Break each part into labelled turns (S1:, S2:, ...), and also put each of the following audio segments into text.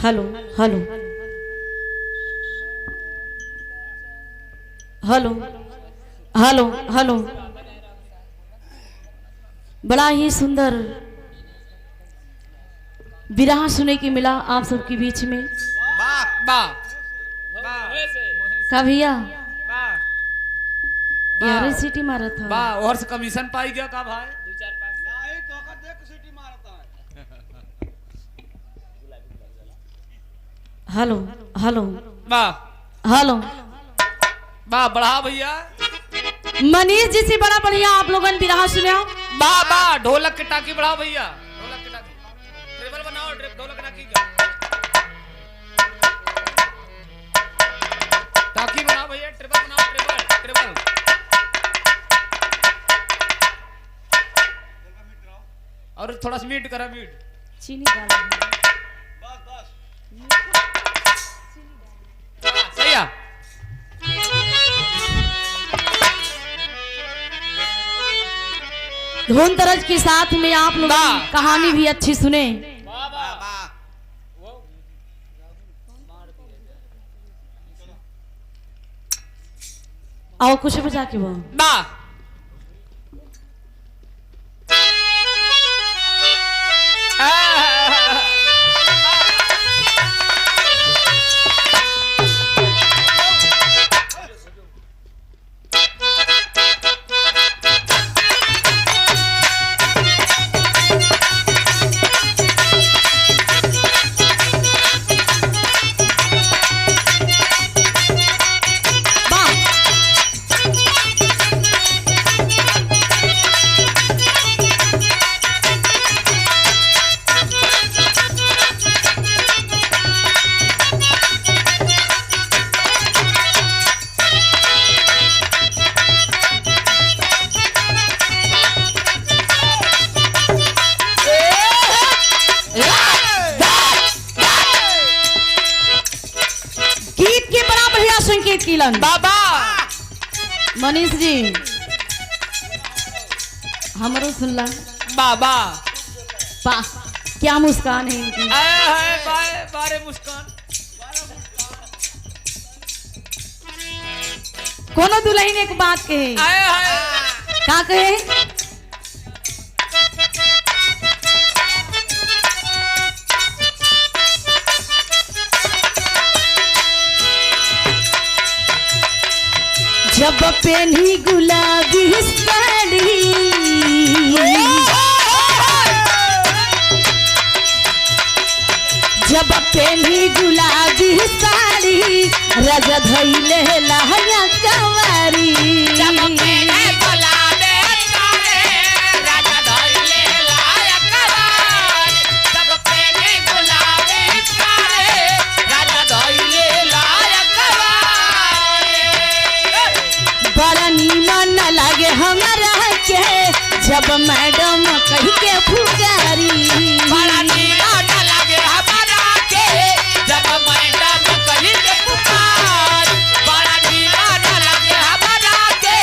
S1: Hello hello hello hello hello. बड़ा ही सुंदर विरह सुने की मिला आप सबके बीच में। का भैया यार सीटी मारा था
S2: वाह और से कमीशन पाई गया का भाई
S3: 2-4-5 नहीं तो का देख सीटी मारता है।
S1: हेलो हेलो
S2: वाह
S1: हेलो।
S2: वाह बढ़ा भैया
S1: मनीष जी से बड़ा बढ़िया आप लोगों ने विरह सुना।
S2: वाह वाह ढोलक की टाकी बढ़ाओ भैया ढोलक की टाकी ट्रेबल बनाओ ढोलक की टाकी का टाकी बनाओ भैया ट्रेबल बनाओ ट्रेबल ट्रेबल और थोड़ा सा मीट करा मीट
S1: चीनी डालो
S3: बस बस
S2: सही है।
S1: धुन तरज के साथ में आप लोग कहानी भी अच्छी सुने। आओ कुछ बजा के वो
S2: वाह
S1: संकेत किलन
S2: बाबा
S1: मनीष जी हमरो सुनला
S2: बाबा
S1: वाह क्या मुस्कान है इनकी।
S2: बारे मुस्कान
S1: कोनो दुल्हन एक बात कहे का कहे जब पहनी गुलाबी साड़ी जब पहनी गुलाबी साड़ी रजा धइले लहंगा कवारी
S2: जब पहने गुलाबी साड़ी रजा धइले लहंगा कवारी जब पहने गुलाबी साड़ी रजा धइले लहंगा कवारी
S1: बड़ा नीमन लगे हमरा के जब मैडम कह के पुकारी
S2: बड़ा नीमन लगे हमरा के जब मैडम कह के पुकार बड़ा नीमन लगे हमरा के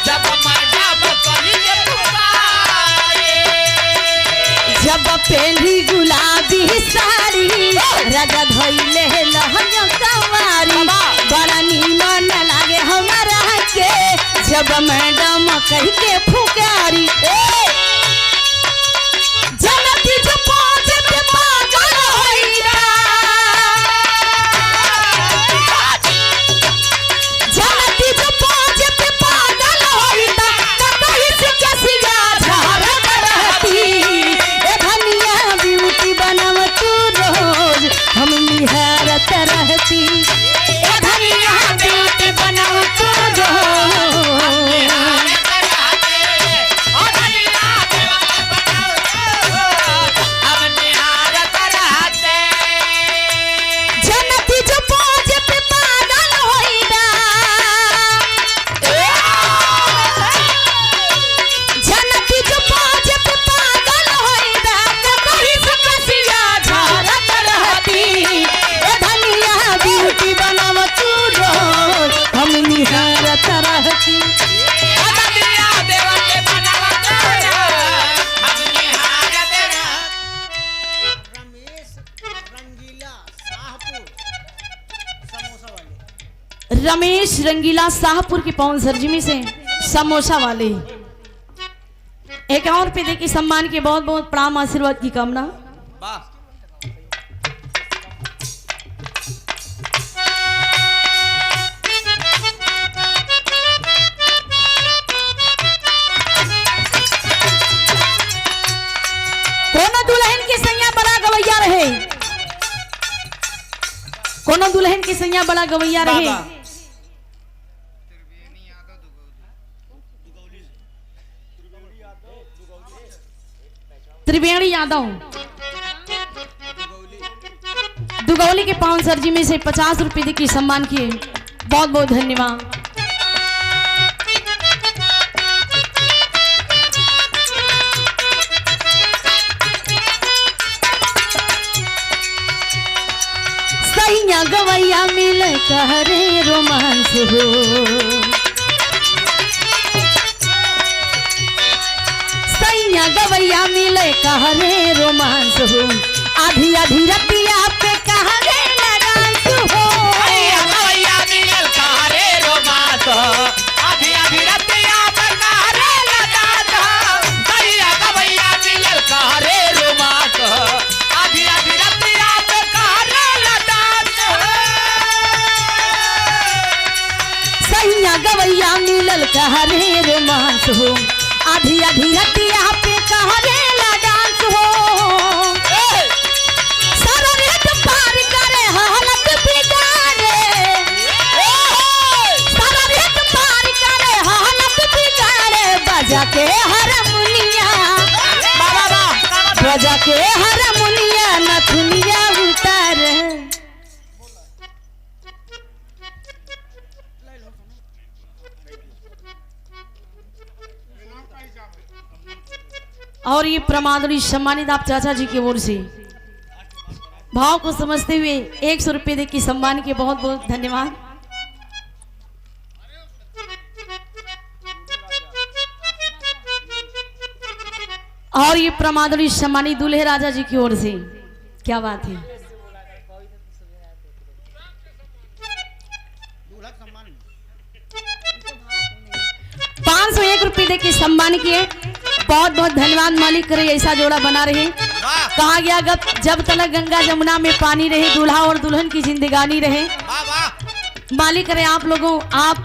S2: जब मैडम कह के पुकार
S1: जब पहली गुलाबी साड़ी राजा धइले लहंगा कवारी बड़ा नीमन लागे हमारा के जब मैडम कह के फुकारी जनती जो पहुंचे पे पागल होइरा जनती जो पहुंचे पे पागल होइता कतई से कसिया झारत रहती ए धनिया ब्यूटी बनव तू रोज हम निहारत रहती ए धनिया ब्यूटी बनव तू रोज रमेश रंगीला शाहपुर की पवन सरजमी से समोसा वाले 51 रुपये दे के सम्मान के बहुत बहुत प्रणाम आशीर्वाद की कामना।
S2: वाह
S1: कोनो दुल्हन की सैया बड़ा गवैया रहे, कोनो दुल्हन की सैया बड़ा गवैया रहे।
S2: वाह
S1: त्रिवेणी यादव दुगौली के पावन सरजी में से 50 रुपये की सम्मान किए, बहुत बहुत धन्यवाद। सैया गवैया मिल कहरे रोमांस हो, सैया गवैया मिले कहरे रोमांस हो, आधी आधी रतिया पे कहरे लगांस हो।
S2: गवैया मिलल कहरे रोमांस आधी आधी रतिया पे कहरे लगांस सैया गवैया मिलल कहरे रोमांस आधी आधी रतिया पे कहरे लगांस
S1: सैया गवैया मिलल कहरे रोमांस हो, आधी आधी रतिया पे कहरे लगांस हो। सारा रेत पार करे हालत बिगाड़े, सारा रेत पार करे हालत बिगाड़े, बजा के हारमोनिया, बजा के हारमोनिया नथुनिया उतारे। और ये प्रमादरी सम्मानित आप चाचा जी की ओर से भाव को समझते हुए 100 रुपये दे की सम्मान के बहुत बहुत धन्यवाद। और ये प्रमादरी सम्मानित दूल्हे राजा जी की ओर से क्या बात है। 501 रुपये दे के सम्मान किए, बहुत बहुत धन्यवाद। मालिक करे ऐसा जोड़ा बना रहे। कहा गया जब तक गंगा जमुना में पानी रहे, दूल्हा और दुल्हन की जिंदगानी रहे। मालिक करे आप लोगों, आप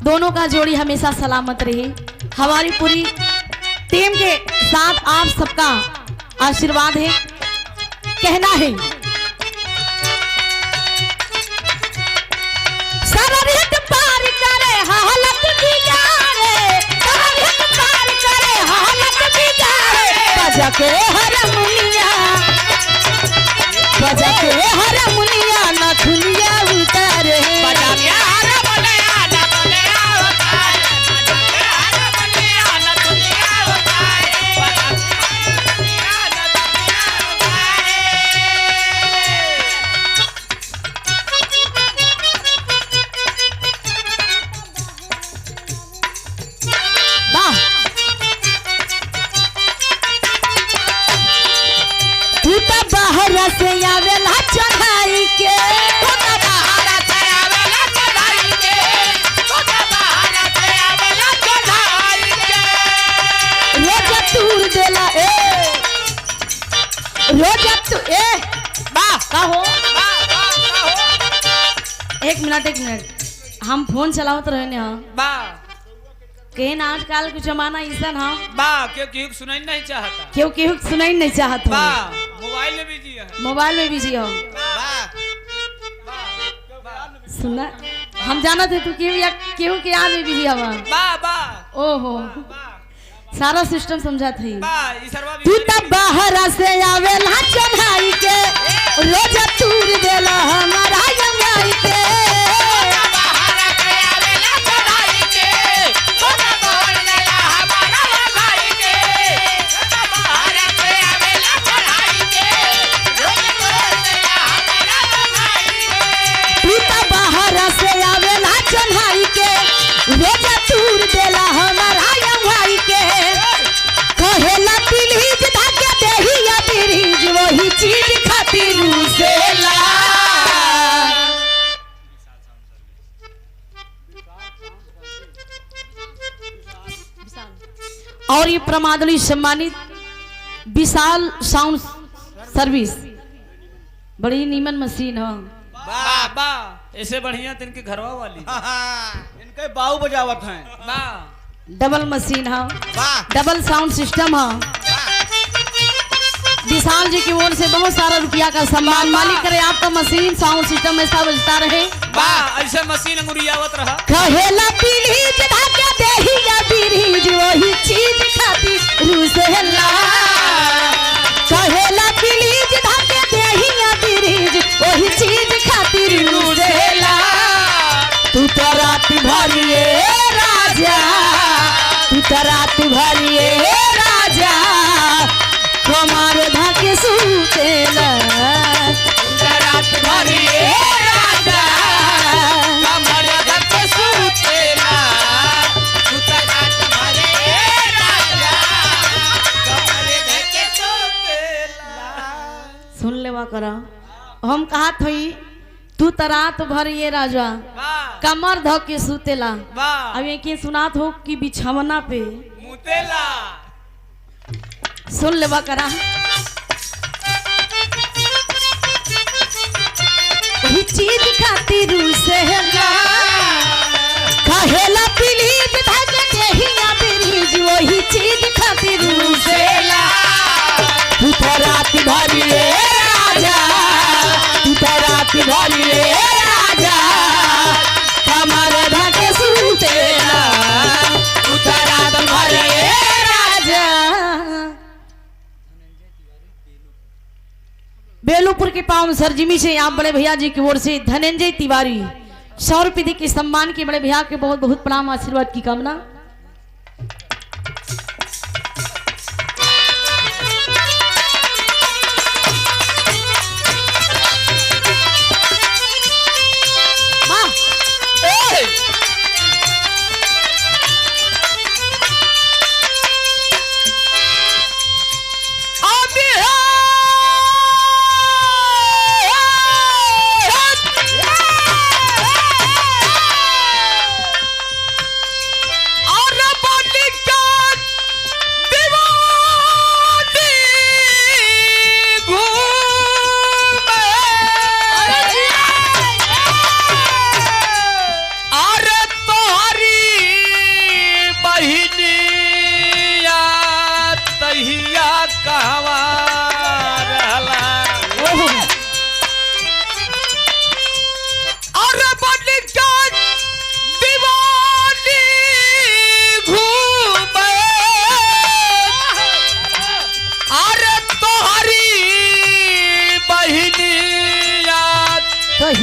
S1: दोनों का जोड़ी हमेशा सलामत रहे। हमारी पूरी टीम के साथ आप सबका आशीर्वाद है। कहना है सरहद पार करे हालत बिगाड़े, सरहद पार करे हालत बिगाड़े, बजा के हारमोनिया, बजा के हारमोनिया नथुनिया उतारे,
S2: बजा के हारमोनिया नथुनिया उतारे, बजा के हारमोनिया नथुनिया उतारे, बजा के हारमोनिया नथुनिया उतारे।
S1: वाह तू तो बाहर से आवेला चढ़ाई के,
S2: तू तो बाहर से आवेला चढ़ाई के, तू तो बाहर से आवेला चढ़ाई के।
S1: रोज तूर देला रोज तू
S2: वाह
S1: का हो।
S2: वाह
S1: एक मिनट हम फोन चलावत रहे ने।
S2: वाह
S1: केन आजकल के जमाना ऐसा ना
S2: वाह क्योंकि सुनाई नहीं चाहता।
S1: क्यों केहू सुनाई नहीं चाहत हो।
S2: वाह मोबाइल में बिजी है।
S1: मोबाइल में बिजी हो।
S2: वाह
S1: सुना हम जाना थे तू केहू के याद में बिजी हवा।
S2: वाह वाह
S1: ओहो सारा सिस्टम समझा थी।
S2: वाह ई सरवा
S1: तू तो बाहर से आवेला चढ़ाई के, रोज तूर देला हमारा जमाई के,
S2: बाहर से आवेला चढ़ाई के, तू तो बाहर देला हमारा भाई के, तू तो बाहर से आवेला चढ़ाई के, तू तो बाहर देला हमारा भाई के।
S1: तू तो बाहर से आवेला चढ़ाई के, रोज तूर देला हमारा जमाई के, कहेला दिलीज धाके देही या बिरीज वही चीज खातिर उसेला। और ये प्रमादली सम्मानित विशाल साउंड सर्विस, बड़ी नीमन मशीन है।
S2: वाह वाह, ऐसे बढ़िया तिनके घरवा वाली।
S3: इनके बाऊ बजावत हैं।
S2: वाह
S1: डबल मशीन है,
S2: वाह
S1: डबल साउंड सिस्टम है। विशाल जी की ओर से बहुत सारा रुपया का सम्मान। मालिक करे आपका मशीन साउंड सिस्टम में सब बजता रहे।
S2: वाह, ऐसे मशीन अंगुरियावत रहा।
S1: कहेला पीलीज धाके देहिया बीरीज वही चीज खाती रूसेला। कहेला पीलीज धाके देहिया बीरीज वही चीज खाती रूसेला। तू तो रात भरिए राजा, तू तो रात भरिए राजा कमर धाके सुतेला।
S2: रात भरिए राजा कमर धके सुतेला। तू तो रात भरिए राजा कमर धके सुतेला।
S1: सुन लेवा करा, हम कहा थई तू तो रात भर ये राजा
S2: वाह
S1: कमर धो के सुतेला।
S2: वाह,
S1: अब ये के सुनात हो कि बिछवना पे
S2: मुतेला।
S1: सुन लेवा करा। वही चीज खातिर से कहेला पीलीज धाके देहिया बीरीज वही चीज खातिर से। तू तो रात भरिए राजा, तू तो रात भरिए राजा कमर धाके सुतेला। तू तो रात भरिए राजा। बेलूपुर के पावन सरजिमी से आप बड़े भैया जी की ओर से धनंजय तिवारी 100 रुपये के सम्मान के बड़े भैया के बहुत बहुत प्रणाम आशीर्वाद की कामना।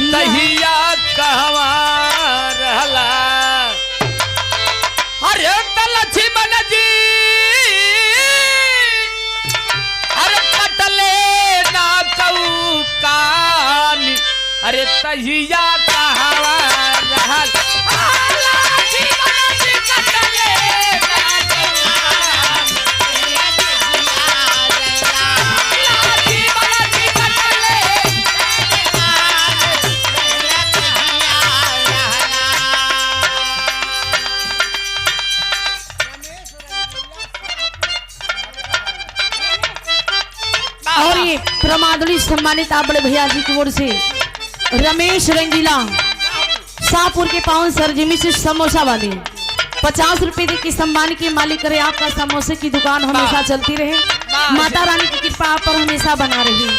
S2: तहिया कहवा रहला। अरे लक्ष्मण जी अरे कटले ना कऊ कानी। अरे तहिया कहवा रहल।
S1: और ये प्रमादली सम्मानित आप बड़े भैया जी की ओर से रमेश रंगीला शाहपुर के पावन सरजिमी से समोसा वाले 50 रुपए के सम्मान के मालिक करे आपका समोसे की दुकान हमेशा चलती रहे। माता रानी की कृपा आप पर हमेशा बना रही।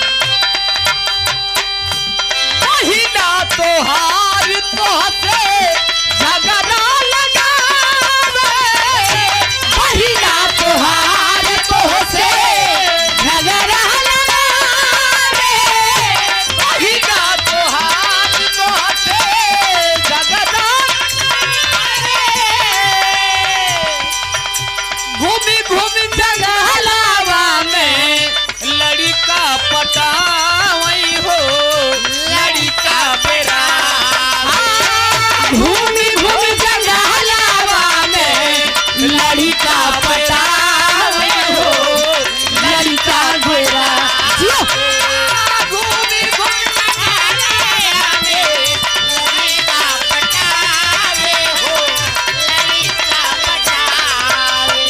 S2: तोहार तोहसे झगड़ा लगावे।
S1: पहिला तोहार तोहसे झगड़ा लगावे।
S2: पहिला तोहार तोहसे झगड़ा। घूमी घूमी जंगलावा में लड़का पटावई हो। लड़का बेरा
S1: घूमी घूमी जंगलावा में लड़का पटावे हो। लड़का घेरा जियो।
S2: घूमी घूमी जंगलावा में लड़का पटावे हो। लड़का पटावे।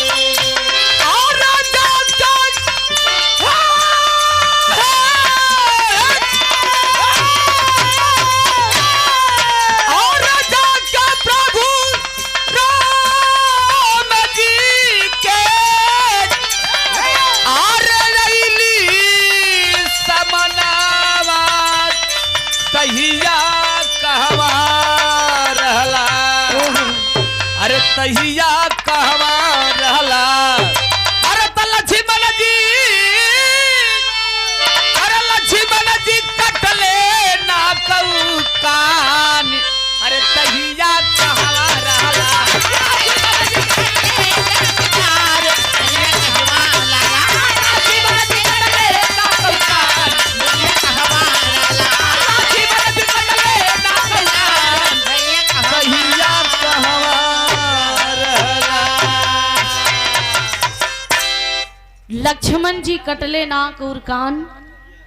S2: तहिया कहवा रहला अरे त लक्ष्मण जी अरे लक्ष्मण जी कटले ना कहू कान अरे तहिया कहवा रहला
S1: लक्ष्मण जी कटले नाक और कान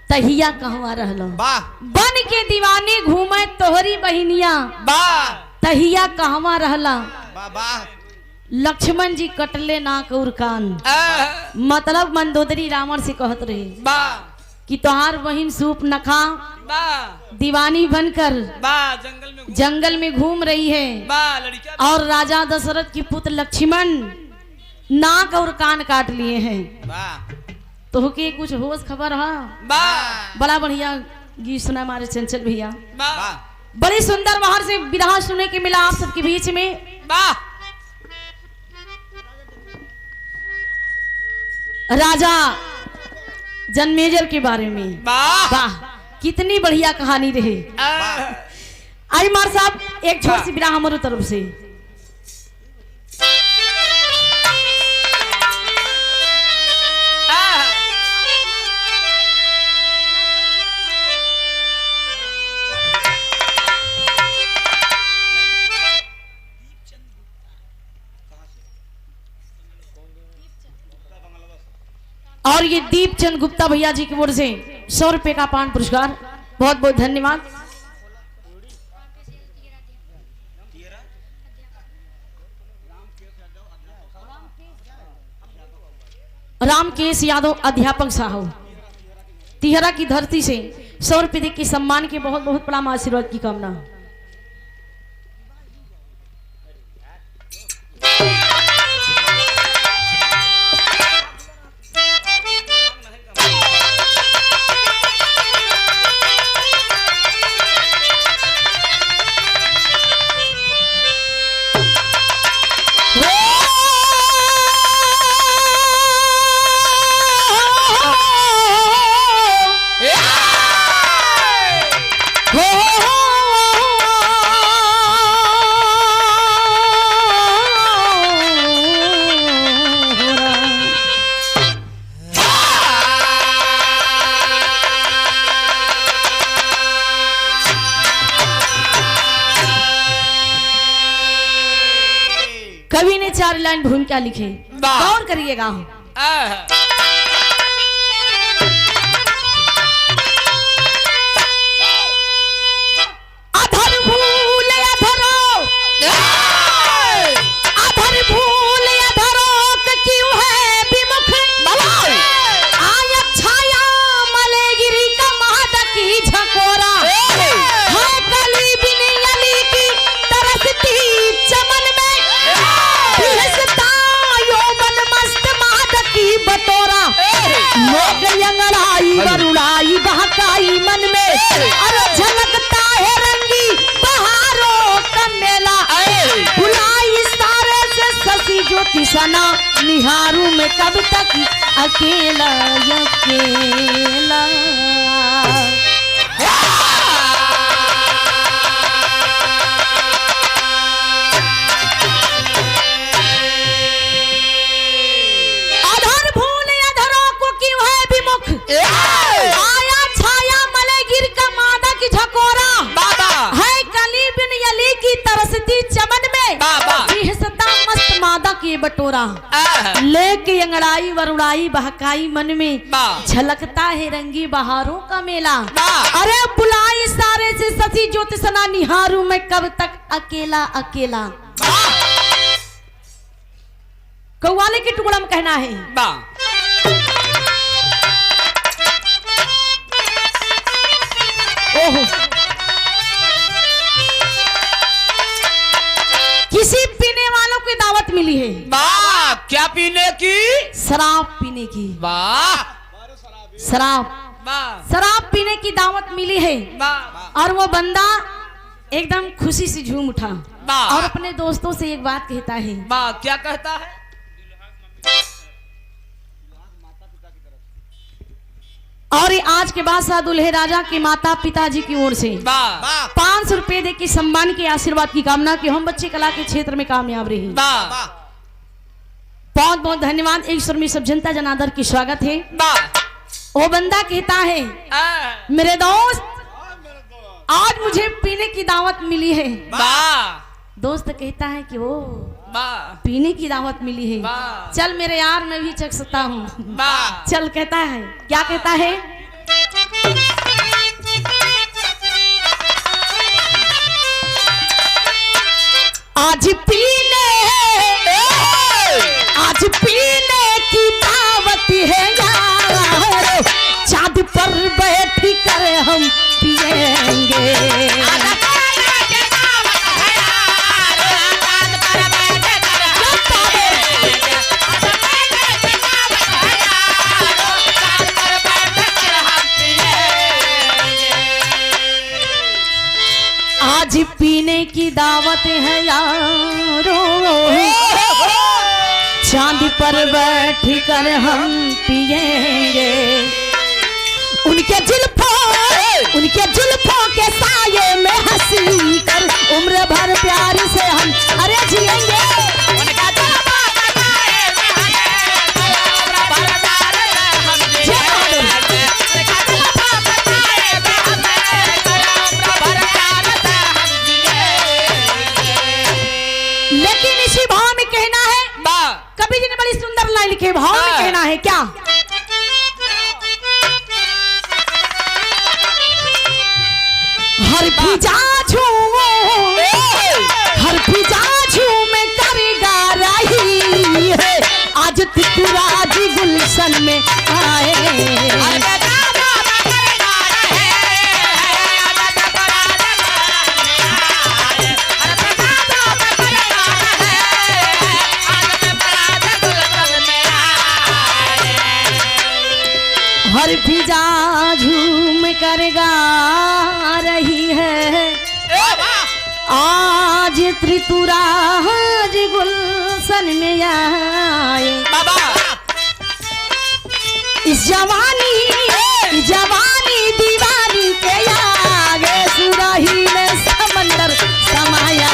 S1: तहिया कहवा रहलो
S2: वाह
S1: बन के दीवानी घूमे तोहरी बहिनिया
S2: वाह
S1: तहिया कहवा रहला
S2: वाह वाह
S1: लक्ष्मण जी कटले नाक और कान मतलब मंदोदरी रावण से कहत रहे
S2: वाह
S1: कि तोहार बहिन सूप न खा
S2: वाह
S1: दीवानी बनकर
S2: वाह
S1: जंगल में घूम रही है
S2: वाह लड़का
S1: और राजा दशरथ की पुत्र लक्ष्मण नाक और कान काट लिए हैं
S2: वाह
S1: तो के कुछ होश खबर है
S2: वाह
S1: बड़ा बढ़िया गीत सुना हमारे चंचल भैया
S2: वाह
S1: बड़ी सुंदर बाहर से विरहा सुनने के मिला आप सबके बीच में
S2: वाह
S1: राजा जन्मेजय के बारे में
S2: वाह
S1: वाह कितनी बढ़िया कहानी रही आई मार साहब एक छोटी सी विरहा हमारे तरफ से और ये दीपचंद गुप्ता भैया जी की ओर से 100 रुपए का पान पुरस्कार बहुत बहुत धन्यवाद। रामकेश यादव अध्यापक साहब तिहरा की धरती से 100 रुपए के सम्मान के बहुत बहुत प्रणाम आशीर्वाद की कामना। कवि ने 4 लाइन भून क्या लिखे गौर करिएगा। अधर भूल अधरो अधर भूल अधरो क्यों है विमुख आय छाया मलेगिरी का महदकी झकोरा है कली बिनी अली की तरसती चमन में बटोरा लोग यंगड़ाई वरुड़ाई बहकाई मन में अरे झलकता है रंगी बहारों का मेला बुलाई सारे से ससी ज्योति सना निहारू में कब तक अकेला अकेला। आया छाया मलेगिर का मादा की झकोरा है कली बिन यली की तरसती चमन में सदा मस्त मादा की बटोरा लेके अंगड़ाई वरुड़ाई बहकाई मन में झलकता है रंगी बहारों का मेला अरे बुलाई सारे से ससी ज्योति सना निहारू मैं कब तक अकेला अकेला। कव्वाली के टुकड़ा में कहना है ओहो किसी पीने वालों की दावत मिली है
S2: वाह क्या पीने की
S1: शराब पीने की
S2: वाह
S1: शराब
S2: वाह
S1: शराब पीने की दावत मिली है
S2: वाह
S1: और वो बंदा एकदम खुशी से झूम उठा
S2: वाह।
S1: और अपने दोस्तों से एक बात कहता है।
S2: वाह, क्या कहता है?
S1: और आज के बाद साथ दुल्हे राजा के माता पिताजी की ओर से
S2: वाह
S1: 500 रुपए दे के सम्मान के आशीर्वाद की कामना कि हम बच्चे कला के क्षेत्र में कामयाब रहे।
S2: वाह
S1: बहुत बहुत धन्यवाद। एक सुर में सब जनता जनादर की स्वागत है।
S2: वाह।
S1: वो बंदा कहता है मेरे दोस्त आज मुझे पीने की दावत मिली है।
S2: वाह।
S1: दोस्त कहता है कि वो
S2: वाह
S1: पीने की दावत मिली है,
S2: वाह।
S1: चल मेरे यार मैं भी चख सकता हूँ।
S2: वाह।
S1: चल कहता है, क्या कहता है? आज पीने की दावत है यार, चाँद पर बैठ कर हम पिएंगे। आज पीने की दावत है यारो, चांद पर बैठ कर हम पिएंगे। उनके जुल्फों के साये में हंसी कर उम्र भर प्यार से हम अरे जिएंगे। लेकिन इसी भाव में कहना है, कवि जी ने बड़ी सुंदर लाइन लिखे, भाव में कहना है क्या? हर फिजा झूम कर गा रही है, आज तितुराज गुलशन में आए। हर फिजा झूम कर गा रही है, आज त्रिपुराज गुलशन में आए। इस जवानी दीवानी के आगे सुराही में समंदर समाया।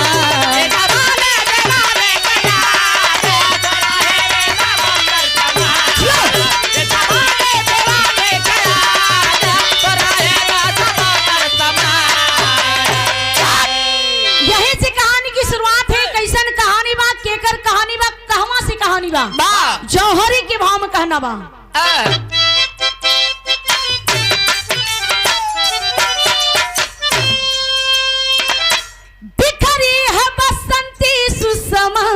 S1: जौहरी के भाव में कहना बा। बिखरी है बसंती सुषमा,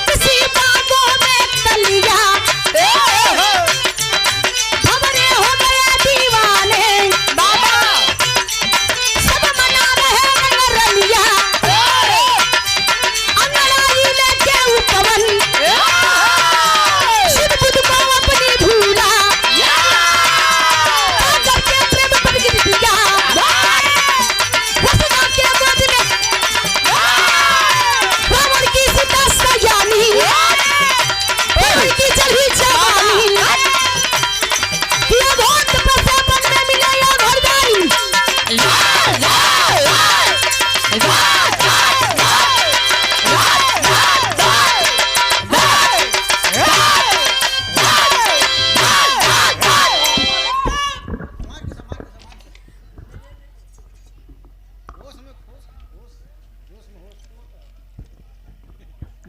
S1: किसी बागों में कलिया, खबरें हो गए दीवाने, सब मना रहे रलिया।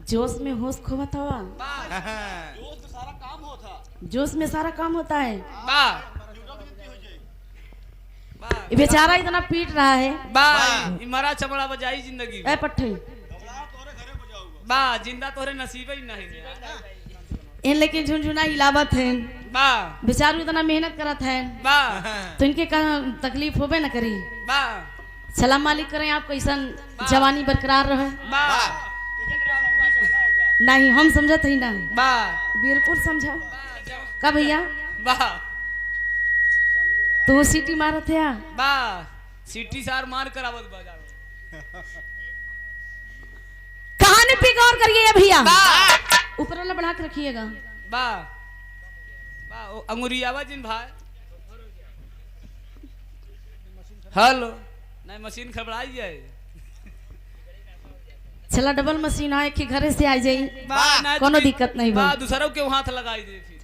S1: जोश में होश खोवत हवा, जोश में सारा काम होता है। ये बेचारा इतना पीट रहा है।
S2: मरा चमड़ा बजाई जिंदगी
S1: ए पट्टे
S2: जिंदा तोरे नसीब ही नहीं।
S1: इन लेकिन झुनझुना इलावत है, बेचारू इतना मेहनत करत है, तो इनके का तकलीफ होबे न करी। सलाम मालिक करें आप कैसन जवानी बरकरार रहे। नहीं हम समझत ही ना, बिल्कुल समझा का भैया। तू सीटी मारत है
S2: बा सीटी सार मार कर आवत बाजार
S1: कहानी पे गौर करिए भैया
S2: बा
S1: ऊपर वाला बढ़ा के रखिएगा
S2: बा बा ओ अंगुरियावा जिन भाई हेलो नहीं मशीन खबराई जाए
S1: चला डबल मशीन आए कि घरे से आ जाई
S2: बा ना
S1: कोनो दिक्कत नहीं बा
S2: बा दूसरों के हाथ लगाई दे फिर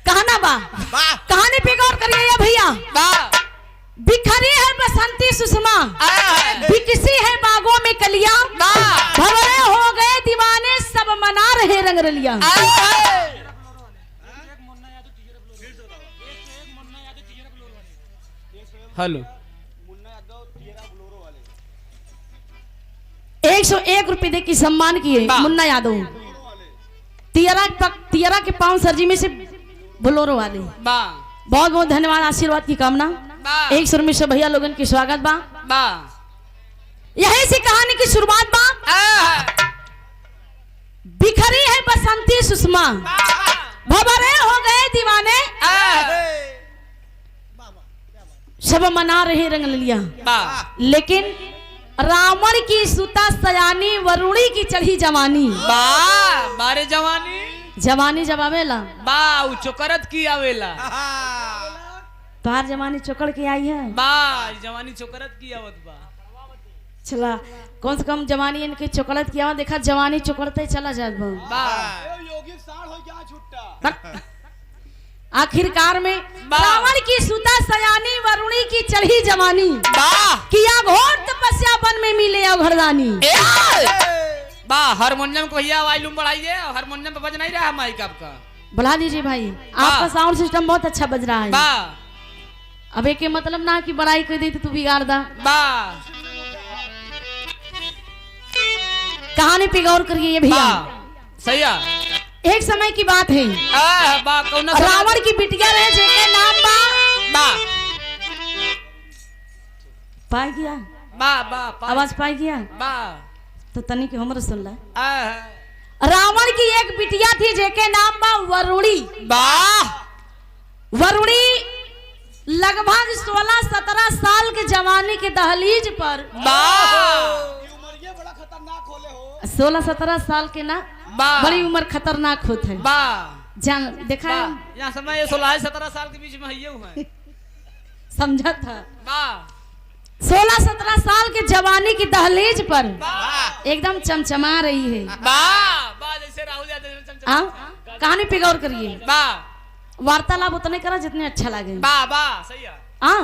S1: कहना बा कहानी पे गौर करिए ये भैया
S2: बा
S1: बिखरी है बसंती सुषमा
S2: आया है
S1: बिकसी है बागों में कलियां
S2: बा
S1: भंवरे हो गए दीवाने सब मना रहे रंग रलियां
S2: आया है हेलो
S3: मुन्ना यादव तियरा ब्लोरो वाले
S1: 101 रुपए दे की सम्मान किए
S2: बा।
S1: मुन्ना यादव तियरा के पांव सरजी में से बोलोरो वाले
S2: बा
S1: बहुत बहुत धन्यवाद आशीर्वाद की कामना
S2: बा
S1: 100 रुपए से भैया लोगन की स्वागत बा
S2: बा
S1: यही से कहानी की शुरुआत बा
S2: आया है
S1: बिखरी है बसंती सुषमा भंवरे हो गए दीवाने
S2: आया है
S1: सब मना रहे रंग लिया
S2: बा
S1: लेकिन रावण की सुता सयानी वरुणी की चढ़ी जवानी
S2: बा बारे जवानी
S1: जवानी जब आवेला
S2: बा उ चोकरत की आवेला
S1: तोहार जवानी चोकड़ के आई है
S2: बा जवानी चोकरत की आवत बा
S1: चला कम से कम जवानी इनके चोकड़त किया देखा जवानी चोकड़ते चला जात बा
S2: बा
S3: ए योगी साढ़ हो क्या छुट्टा
S1: आखिरकार में
S2: बा।
S1: रावण की सुता सयानी वरुणी की चढ़ी जवानी
S2: बा
S1: किया घोर तपस्या वन में मिले अवघरदानी
S2: बा हारमोनियम को भैया वॉल्यूम बढ़ाइए हारमोनियम पे बज नहीं रहा माइक आपका
S1: बढ़ा दीजिए भाई आपका साउंड सिस्टम बहुत अच्छा बज रहा है
S2: बा
S1: अब एक के मतलब ना कि बड़ाई कर दी तो तू बिगाड़ दा
S2: बा
S1: कहानी पे गौर करिए ये
S2: बा
S1: भैया
S2: सही है
S1: एक समय की बात है
S2: बा कौन
S1: रावण की बिटिया रहे जिनके नाम बा
S2: बा
S1: पाई गया
S2: बा बा
S1: आवाज पाई गया
S2: बा
S1: तो तनी के हमरो सुन ला
S2: आया
S1: रावण की एक बिटिया थी जेके नाम बा वरुणी
S2: बा
S1: वरुणी लगभग 16-17 साल के जवानी के दहलीज पर
S2: बा
S3: ये उम्र ये बड़ा खतरनाक होले हो
S1: 16-17 साल के ना
S2: बा
S1: बड़ी उम्र खतरनाक होत है
S2: बा
S1: जान देखा है?
S2: यहाँ समय 16-17 साल के बीच में है हुए
S1: समझा था
S2: बा
S1: 16-17 साल के जवानी की दहलीज पर
S2: बा
S1: एकदम चमचमा रही है
S2: बा बा जैसे राहुल यादव चमचम
S1: हाँ कहानी पे गौर करिए
S2: बा
S1: वार्तालाप उतने करा जितने अच्छा लगे
S2: बा बा सही है
S1: हाँ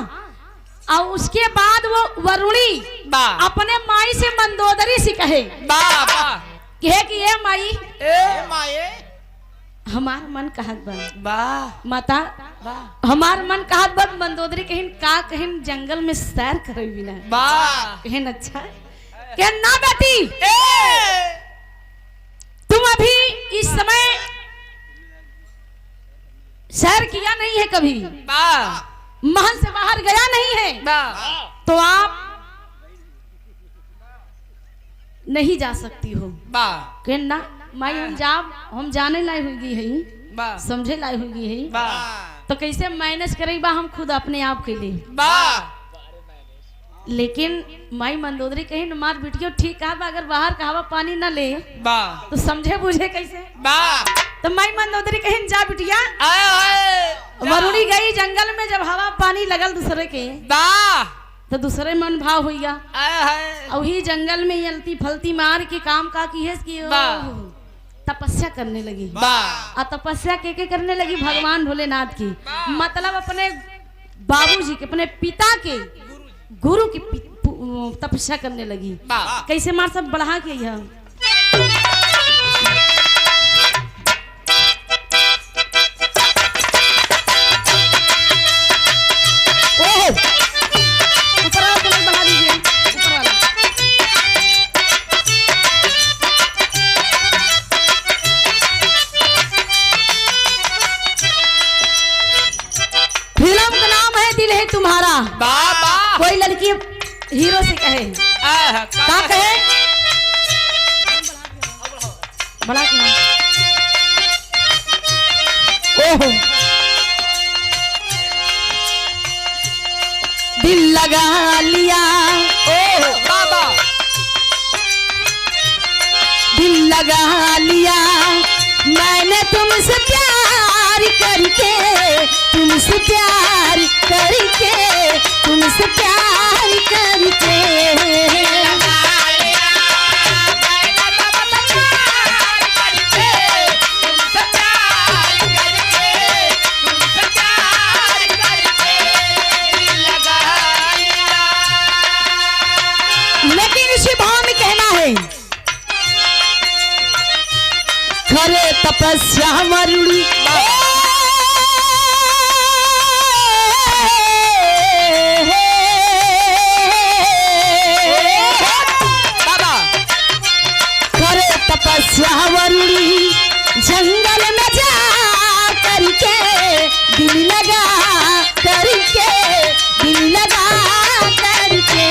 S1: और उसके बाद वो वरुणी
S2: बा
S1: अपने माई से मंदोदरी से कहे
S2: बा बा
S1: कि ये माई
S2: ए माये
S1: हमार मन कहत बा
S2: बा
S1: माता
S2: बा
S1: हमार मन कहत बा मंदोदरी कहीं का कहीं जंगल में सैर करे बिना
S2: बा
S1: कहीं अच्छा क्या ना बेटी
S2: ए
S1: तुम अभी इस समय सैर किया नहीं है कभी
S2: बा
S1: महल से बाहर गया नहीं है
S2: बा
S1: तो आप नहीं जा सकती हो
S2: बा
S1: कि ना माई हम जाने लाई होगी है
S2: बा
S1: समझे लाई होगी है
S2: बा
S1: तो कैसे मैनेज करेगा हम खुद अपने आप के लिए
S2: बा
S1: लेकिन माई मंदोदरी कहीं न मार बिटियो ठीक कहा अगर बाहर का हवा पानी न ले
S2: बा
S1: तो समझे बुझे कैसे
S2: बा
S1: तो माई मंदोदरी कहीं जा बिटिया
S2: आया है
S1: वरुणी गई जंगल में जब हवा पानी लगल दूसरे के
S2: बा
S1: तो दूसरे मन भाव हो गया
S2: आया है
S1: और ही जंगल में यलती फलती मार के काम का की है कि
S2: बा।
S1: तपस्या करने लगी
S2: बा
S1: और तपस्या के करने लगी भगवान भोलेनाथ की मतलब अपने बाबूजी के अपने पिता के गुरु की तपस्या करने लगी
S2: बा
S1: कैसे मार सब बढ़ा के यह ओह ऊपर वाला कलर बढ़ा दीजिए ऊपर वाला फिल्म का नाम है दिल है तुम्हारा
S2: बा बा
S1: कोई लड़की हीरो से कहे
S2: आया है
S1: क्या कहे बड़ा क्या ओहो दिल लगा लिया,
S2: ओ बाबा
S1: दिल लगा लिया मैंने तुमसे प्यार करके, तुमसे प्यार करके, तुमसे प्यार करके। लेकिन इसी भाव में कहना है, खरे तपस्या मरुड़ी
S2: बाबा,
S1: खरे तपस्या मरुड़ी जंगल में जा करके, दिल लगा करके, दिल लगा करके।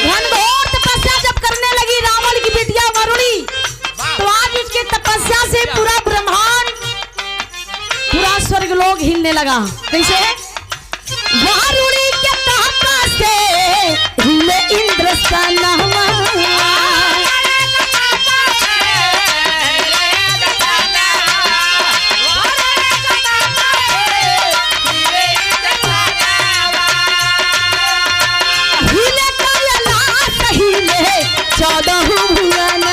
S1: घनघोर तपस्या जब करने लगी रावण की बिटिया वरुणी, तो आज उसकी तपस्या से पूरा ब्रह्मांड, पूरा स्वर्ग लोग हिलने लगा। कैसे? वरुणी के तपस्या से हिले इंद्र का नामा, हिले कैलाश हिले 14 भुवन।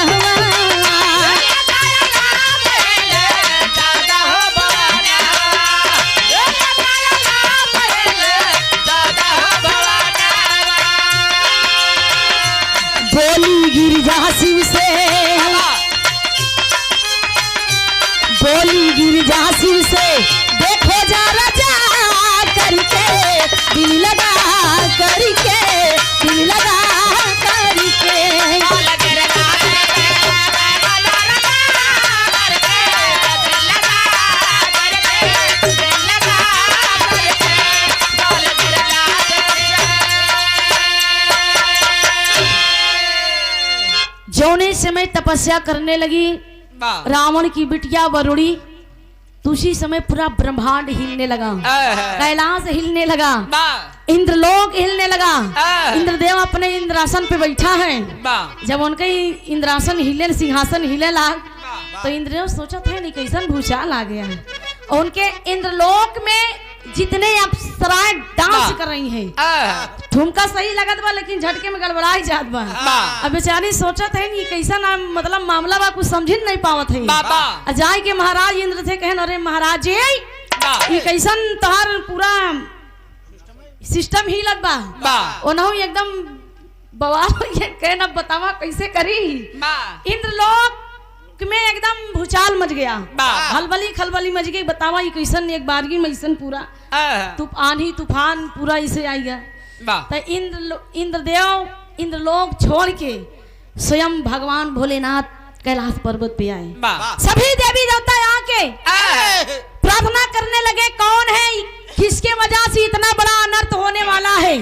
S1: बोली गिरिजा शिव से, बोली गिरिजा शिव से, देखो जा राजा करके, दिल लगा करके, दिल लगा करके। जौने समय तपस्या करने लगी रावण की बिटिया वरुणी, तो उसी समय पूरा ब्रह्मांड हिलने लगा, कैलाश हिलने लगा, इंद्रलोक हिलने लगा। इंद्रदेव अपने इंद्रासन पे बैठा है, जब उनका इंद्रासन हिले, सिंहासन हिले ला, तो इंद्रदेव सोचा था नहीं कैसन भूचाल आ गया है। और उनके इंद्रलोक में जितने अप्सराएं डांस कर रही हैं, ठुमका सही लगत बा लेकिन झटके में गड़बड़ाई जात बा। अब बेचारी सोचत है ये कैसा ना मतलब मामला बा, कुछ समझ नहीं पावत है। जाए के महाराज इंद्र थे, कहन अरे महाराज जी ये कैसन तोहार पूरा सिस्टम ही लग बा, ओनहु एकदम बवाल कहना बतावा कैसे करी। इंद्रलोक में एकदम भूचाल मच गया, हलबली खलबली मच गई। बतावा ये कैसन एक बारगी में ऐसन पूरा आंधी तूफान पूरा इसे आई गया। तो इंद्रदेव इंद्रलोक छोड़ के स्वयं भगवान भोलेनाथ कैलाश पर्वत पे आए। सभी देवी देवता आके प्रार्थना करने लगे, कौन है किसके वजह से इतना बड़ा अनर्थ होने वाला है।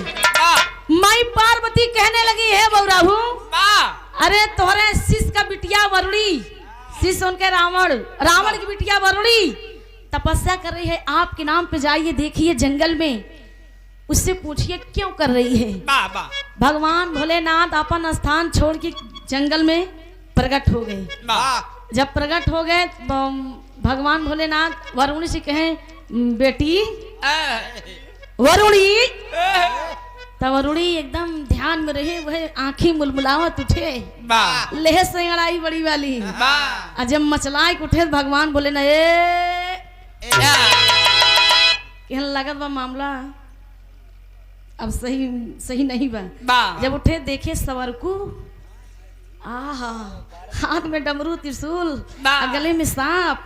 S1: माई पार्वती कहने लगी, है बौराहू, अरे तोहरे शिष्य का बिटिया वरुणी, शिष्य उनके रावण, रावण की बिटिया वरुणी तपस्या कर रही है, आपके नाम पे जाइए, देखिए जंगल में, उससे पूछिए क्यों कर रही है। भगवान भोलेनाथ अपन स्थान छोड़ के जंगल में प्रकट हो गए। जब प्रकट हो गए भगवान भोलेनाथ वरुणी से कहे, बेटी वरुणी, तब वरुणी एकदम ध्यान में रहे, वह आंखी मुलमुलावत उठे, लेह से अड़ाई बड़ी वाली। जब मचलाए उठे भगवान बोले ना, कहने लगत बा मामला अब सही नहीं बा। जब उठे देखे सवरकू, आहा हाथ में डमरू त्रिशूल, गले में सांप,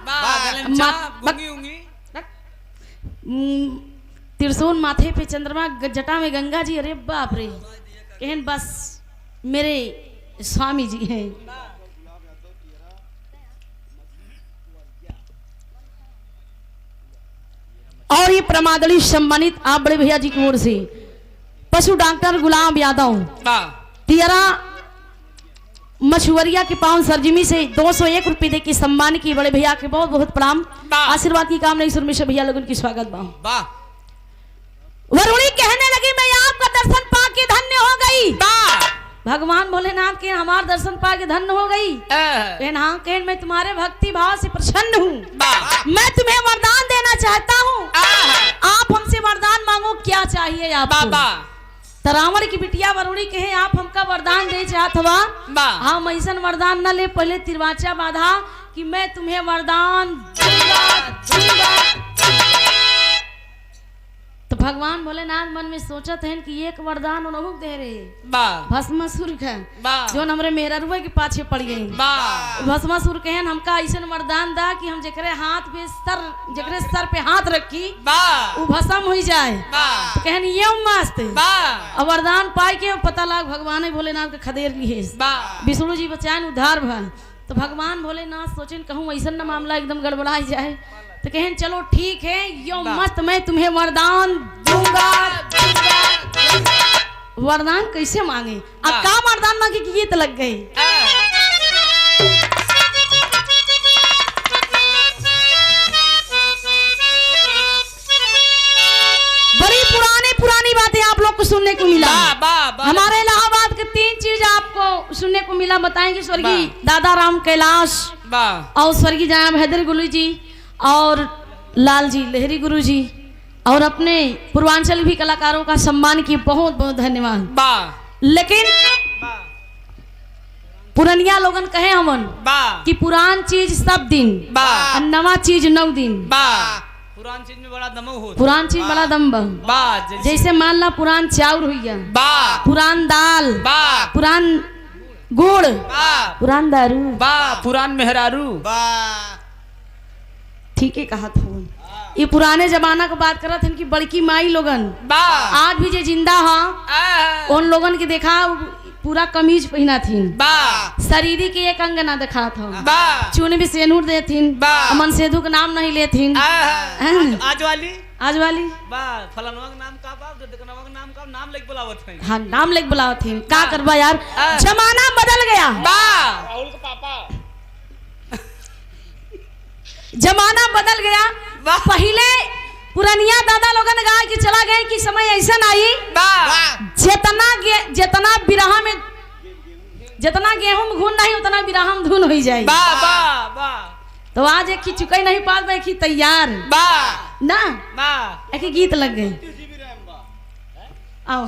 S1: त्रिशूल माथे पे चंद्रमा, जटा में गंगा जी। अरे बाप रे, कहन बस मेरे स्वामी जी हैं। और ये प्रमादड़ी सम्मानित आप बड़े भैया जी की ओर से पशु डॉक्टर गुलाम यादव दियरा मछुआरिया के पावन सरजिमी से 201 रुपए दे के सम्मान की बड़े भैया के बहुत बहुत प्रणाम आशीर्वाद की कामना ईश्वर में से भैया लोगों की स्वागत बा। वरुणी कहने लगी मैं आपका दर्शन पाके धन्य हो गई। भगवान भोलेनाथ के हमार दर्शन पाके धन्य हो गई। हाँ कहन मैं तुम्हारे भक्ति भाव से प्रसन्न हूँ। मैं तुम्हें वरदान देना चाहता हूँ। आप हमसे वरदान मांगो क्या चाहिए आपको। रावण की बिटिया वरुणी कहे आप हमका वरदान दे चाहत हवा। हम ऐसा वरदान न ले पहले तिरवाचा बाधा कि मैं तुम्हें वरदान दूंगा। तो भगवान भोलेनाथ मन में सोचत है कि एक वरदान उन्होंने दे रहे भस्मासुर है जो हमरे मेहरुआ के पाछे पड़ गई। भस्मासुर कहन हमका ऐसा वरदान दा कि हम जकरे हाथ पे जकरे सर पे हाथ रखी वो भस्म हो जाए। तो कहन ये मस्त अब वरदान पाए के पता लग भगवान भोलेनाथ के खदेर लिए विष्णु जी बचाएं उद्धार भा। तो भगवान भोलेनाथ सोचें कहूँ ऐसा न मामला एकदम गड़बड़ा जाए। तो कहें चलो ठीक है यो मस्त मैं तुम्हें वरदान दूंगा। वरदान कैसे मांगे अब का वरदान मांगे कि ये तो लग गए। बड़ी पुरानी बातें आप लोग को सुनने को मिला। हमारे इलाहाबाद के 3 चीज आपको सुनने को मिला बताएंगे स्वर्गीय दादा राम कैलाश और स्वर्गीय जनाब हैदर गुरु जी और लाल जी लहरी गुरु जी और अपने पूर्वांचल भी कलाकारों का सम्मान किए बहुत बहुत धन्यवाद। लेकिन पुरनिया लोगन कहे हमन कि पुरान चीज सब दिन और नवा चीज 9 दिन।
S2: पुरान चीज में बड़ा दम हो
S1: पुरान चीज बड़ा दम जैसे मान ला पुरान चाउर हुई पुरान दाल पुरान गुड़ पुरान दारू
S2: पुरान मेहरारू
S1: ठीक है कहा था। ये पुराने जमाना का बात करत हैं कि बड़की माई लोगन आज भी जो जिंदा हा उन लोगन के देखा पूरा कमीज पहना थी शरीरी के एक अंग ना दिखा था चूने भी सेनूर दे थी अमन सेधु का नाम नहीं ले थी।
S2: आज वाली फलानवा का नाम का बाप दकनवा का नाम का नाम लेके बुलावत है।
S1: हां नाम लेके बुलावत थी का करबा यार जमाना बदल गया।
S2: राहुल का पापा
S1: जमाना बदल गया। पहले पुरानिया दादा लोगन गाय के चला गए कि समय ऐसा आई जितना बिरहा में जितना गेहूं में घुन नहीं उतना बिरहा में धुन हो जाए। तो आज एक की चुकाई नहीं पाल एक ही तैयार ना एक ही गीत लग गए। आओ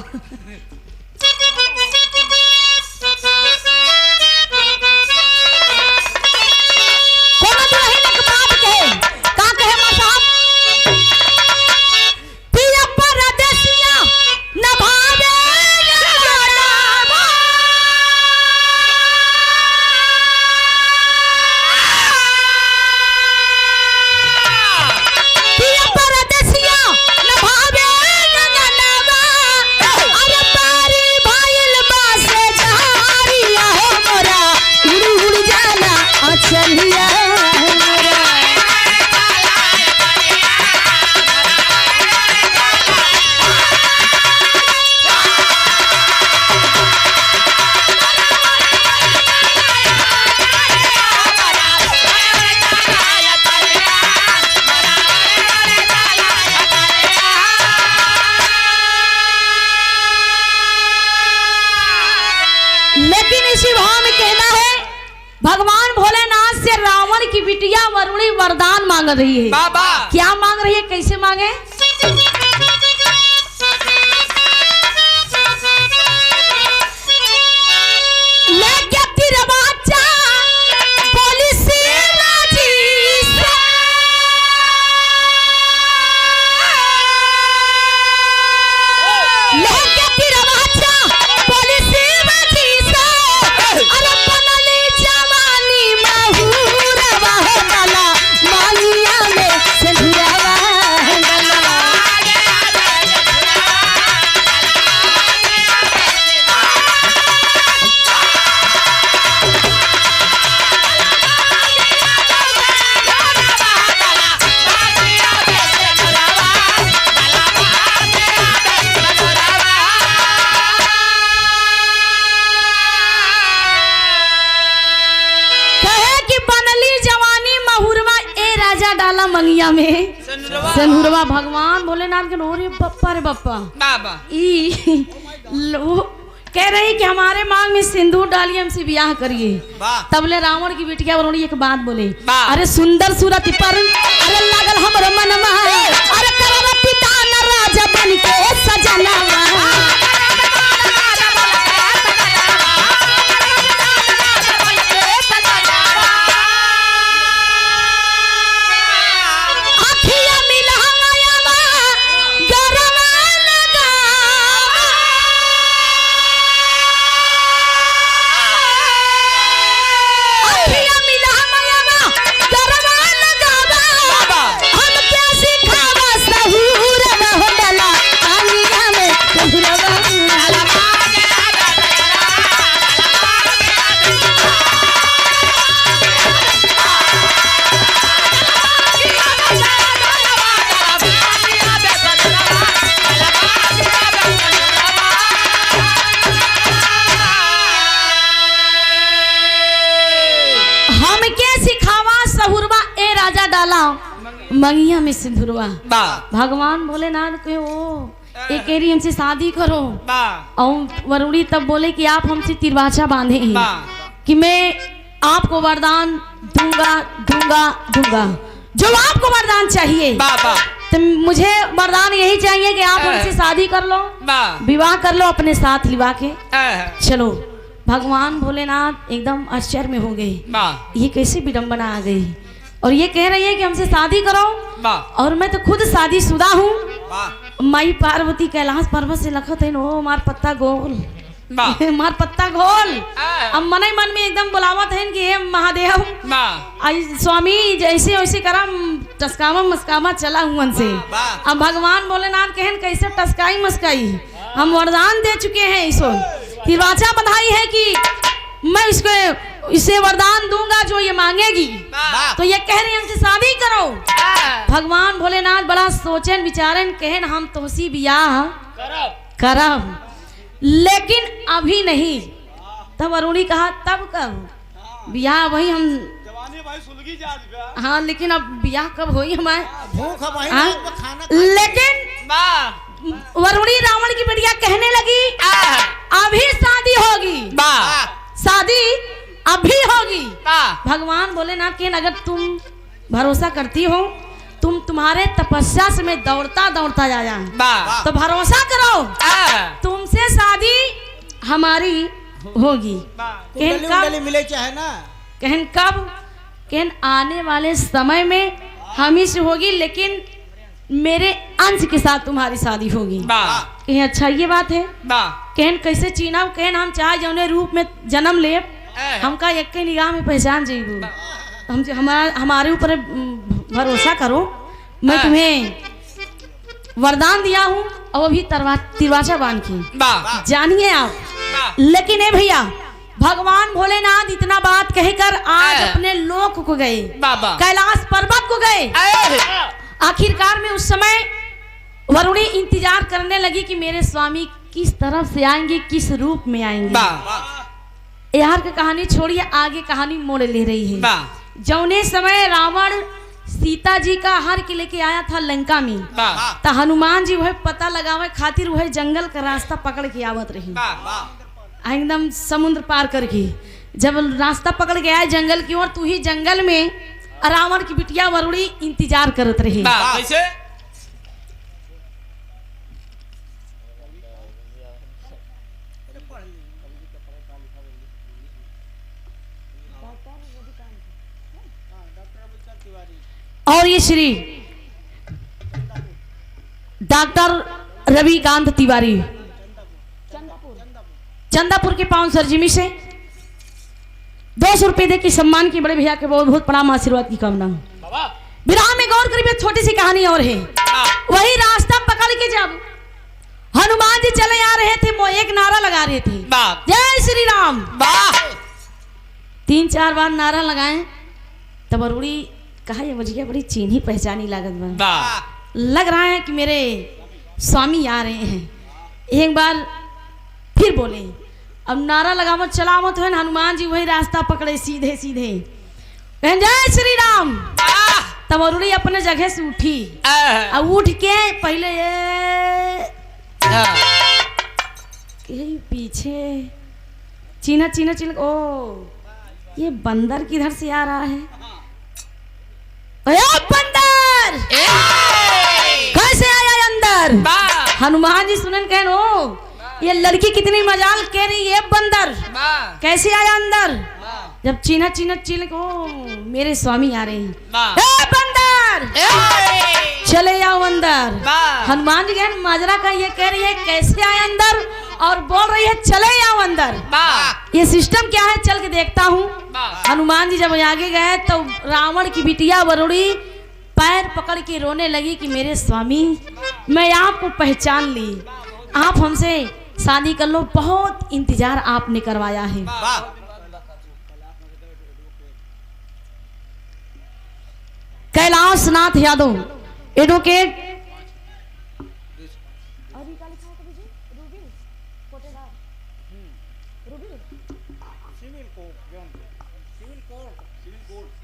S1: बिटिया वरुणी वरदान मांग रही है। क्या मांग रही है कैसे मांगे। डाला मंगिया में
S2: सनुरवा
S1: सनुरवा। भगवान भोलेनाथ के रे बप्पा रे बप्पा
S2: बाबा
S1: ई कह रही कि हमारे मांग में सिंदूर डालिए, हमसे ब्याह करिए। तबले रावण की बिटिया वरुणी एक बात बोले, अरे सुंदर सूरत पर अरे लागल हमर मनवा, अरे करब पिता न राजा बन के सजनवा। मंगिया में सिंदूरवा। भगवान भोलेनाथ के ओ एक एरी हमसे शादी करो। और वरुणी तब बोले कि आप हमसे तिरवाचा बांधे कि मैं आपको वरदान दूंगा दूंगा दूंगा, जो आपको वरदान चाहिए। तो मुझे वरदान यही चाहिए कि आप हमसे शादी कर लो, विवाह कर लो अपने साथ लिवा के चलो। भगवान भोलेनाथ एकदम आश्चर्य में हो गए, ये कैसी विडंबना आ गई। और ये कह रही है कि हमसे शादी करो, और मैं तो खुद शादीशुदा हूँ। माई पार्वती कैलाश पर्वत से लखत है नो मार पत्ता गोल मार पत्ता घोल। अब मन ही मन में एकदम बुलावत है कि हे महादेव स्वामी जैसे वैसे करम टसकावा मस्कावा चला हुआ से। अब भगवान भोलेनाथ कहन कैसे टसकाई मस्काई, हम वरदान दे चुके हैं, इसको तिरवाचा बधाई है कि मैं इसको इसे वरदान दूंगा जो ये मांगेगी। तो ये कह रही हमसे शादी करो। भगवान भोलेनाथ बड़ा सोचन विचारन कहन हम तोसी बियाह करब, लेकिन अभी नहीं। तब वरुणी कहा तब कब बियाह वही हम
S3: जवानी भाई सुलगी जा दिया।
S1: हाँ लेकिन अब बियाह कब होई हमारे
S4: भूख है
S1: हाँ? लेकिन वरुणी रावण की बेटिया कहने लगी अभी शादी होगी, शादी अभी होगी। भगवान भोलेनाथ के अगर तुम भरोसा करती हो, तुम्हारे तपस्या से मैं दौड़ता दौड़ता आया, तो भरोसा करो तुमसे शादी हमारी होगी। कहन कब
S4: मिले चाहे ना,
S1: कहन कब, कहन आने वाले समय में हम ही से होगी, लेकिन मेरे अंश के साथ तुम्हारी शादी होगी। कहें अच्छा ये बात है। कहन कैसे चीना, कहन हम चाहे जौने रूप में जन्म ले हमका एक निगाह में पहचान जाइबू, हम हमारे ऊपर भरोसा करो। मैं तुम्हें वरदान दिया हूँ और अभी तिरवाचा बांध की जानिए आप। लेकिन ए भैया भगवान भोलेनाथ इतना बात कहकर आज अपने लोक को गए, कैलाश पर्वत को गए। आखिरकार में उस समय वरुणी इंतजार करने लगी कि मेरे स्वामी किस तरफ से आएंगे, किस रूप में आएंगे। यार की कहानी छोड़िए, आगे कहानी मोड़ ले रही है। जौने समय रावण सीता जी का हर के लेके आया था लंका में, तो हनुमान जी वह पता लगावे खातिर वह जंगल का रास्ता पकड़ के आवत रही, एकदम समुद्र पार करके। जब रास्ता पकड़ के आए जंगल की ओर, तू ही जंगल में रावण की बिटिया वरुणी इंतजार करत रही। और ये श्री डॉक्टर रविकांत तिवारी चंदापुर के पावन सरजिमी से 200 रुपए दे के सम्मान की बड़े भैया के बहुत बहुत प्रणाम आशीर्वाद की कामना। विराम में गौर करिए, छोटी सी कहानी और है। वही रास्ता पकड़ के जब हनुमान जी चले आ रहे थे, वो एक नारा लगा रहे थे, जय श्री राम। 3-4 बार नारा लगाए, तब वरुणी कहा ये मुझे बड़ी चीनी पहचानी लागत बा, लग रहा है कि मेरे स्वामी आ रहे हैं। एक बार फिर बोले, अब नारा लगावत चलावत है, हनुमान जी वही रास्ता पकड़े सीधे सीधे, जय श्री राम। तब वरुणी अपने जगह से उठी और उठ के पहले ये पीछे चीना चीना चीना, ओ ये बंदर किधर से आ रहा है? ओ बंदर कैसे आया अंदर? हनुमान जी सुनन कह नो ये लड़की कितनी मजाल कह रही है, बंदर कैसे आया अंदर? जब चीना चीना चीना, ओ मेरे स्वामी आ रहे हैं। ए बंदर चले आओ अंदर। हनुमान जी कहन माजरा का ये कह रही है कैसे आए अंदर, और बोल रही है चले आओ अंदर। ये सिस्टम क्या है चल के देखता हूँ। हनुमान जी जब आगे गए तो रावण की बिटिया वरुणी पैर पकड़ के रोने लगी कि मेरे स्वामी मैं आपको पहचान ली, आप हमसे शादी कर लो, बहुत इंतजार आपने करवाया है। कैलाश नाथ यादव एडवोकेट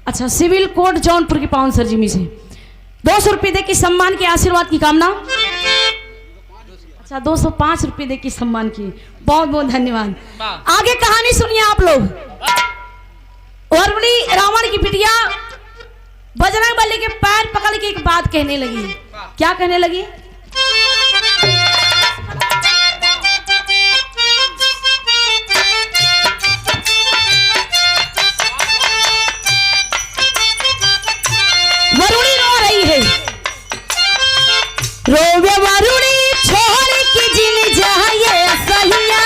S1: अच्छा सिविल कोर्ट जौनपुर की पावन सरजिमी से 200 रुपये दे के सम्मान के आशीर्वाद की कामना। अच्छा 205 रुपये दे के सम्मान की, बहुत बहुत धन्यवाद। आगे कहानी सुनिए आप लोग। वरुणी रावण की बिटिया बजरंग बली के पैर पकड़ के एक बात कहने लगी। क्या कहने लगी? वरुणी रो रही है, रोवे वरुणी छोड़ के जिन जाए सहिया।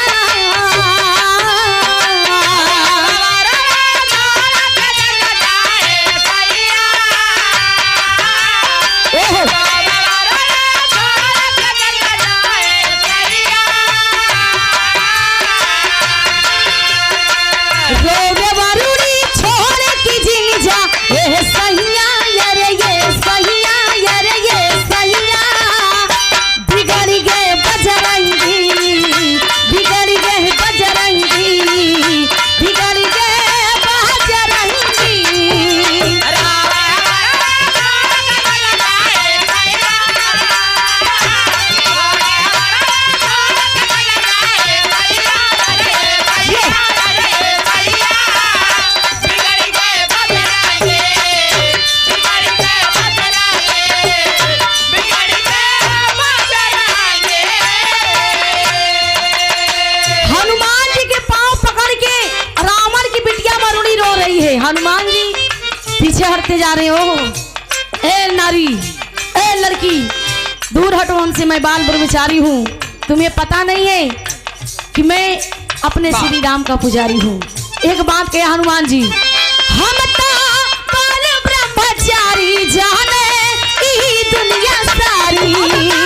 S1: हनुमान जी पीछे हटते जा रहे हो। ए नारी, ए लड़की, दूर हटो हमसे, मैं बाल ब्रह्मचारी हूँ। तुम्हें पता नहीं है कि मैं अपने श्री राम का पुजारी हूँ। एक बात कहे हनुमान जी, हम बाल ब्रह्मचारी जाने ई दुनिया सारी।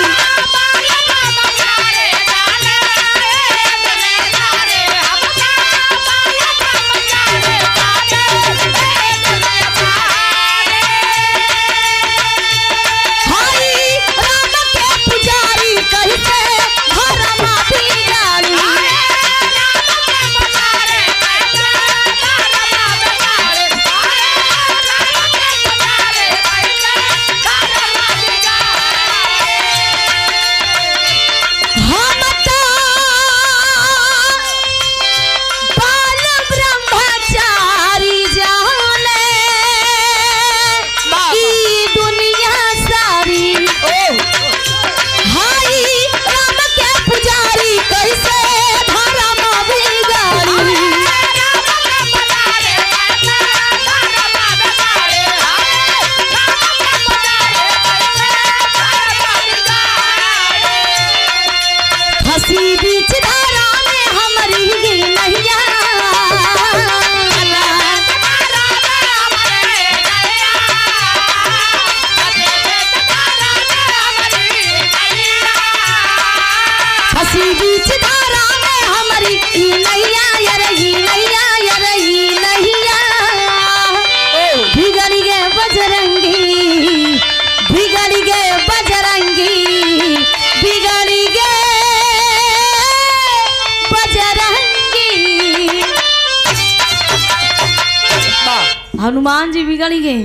S1: हनुमान जी बिगड़ गए।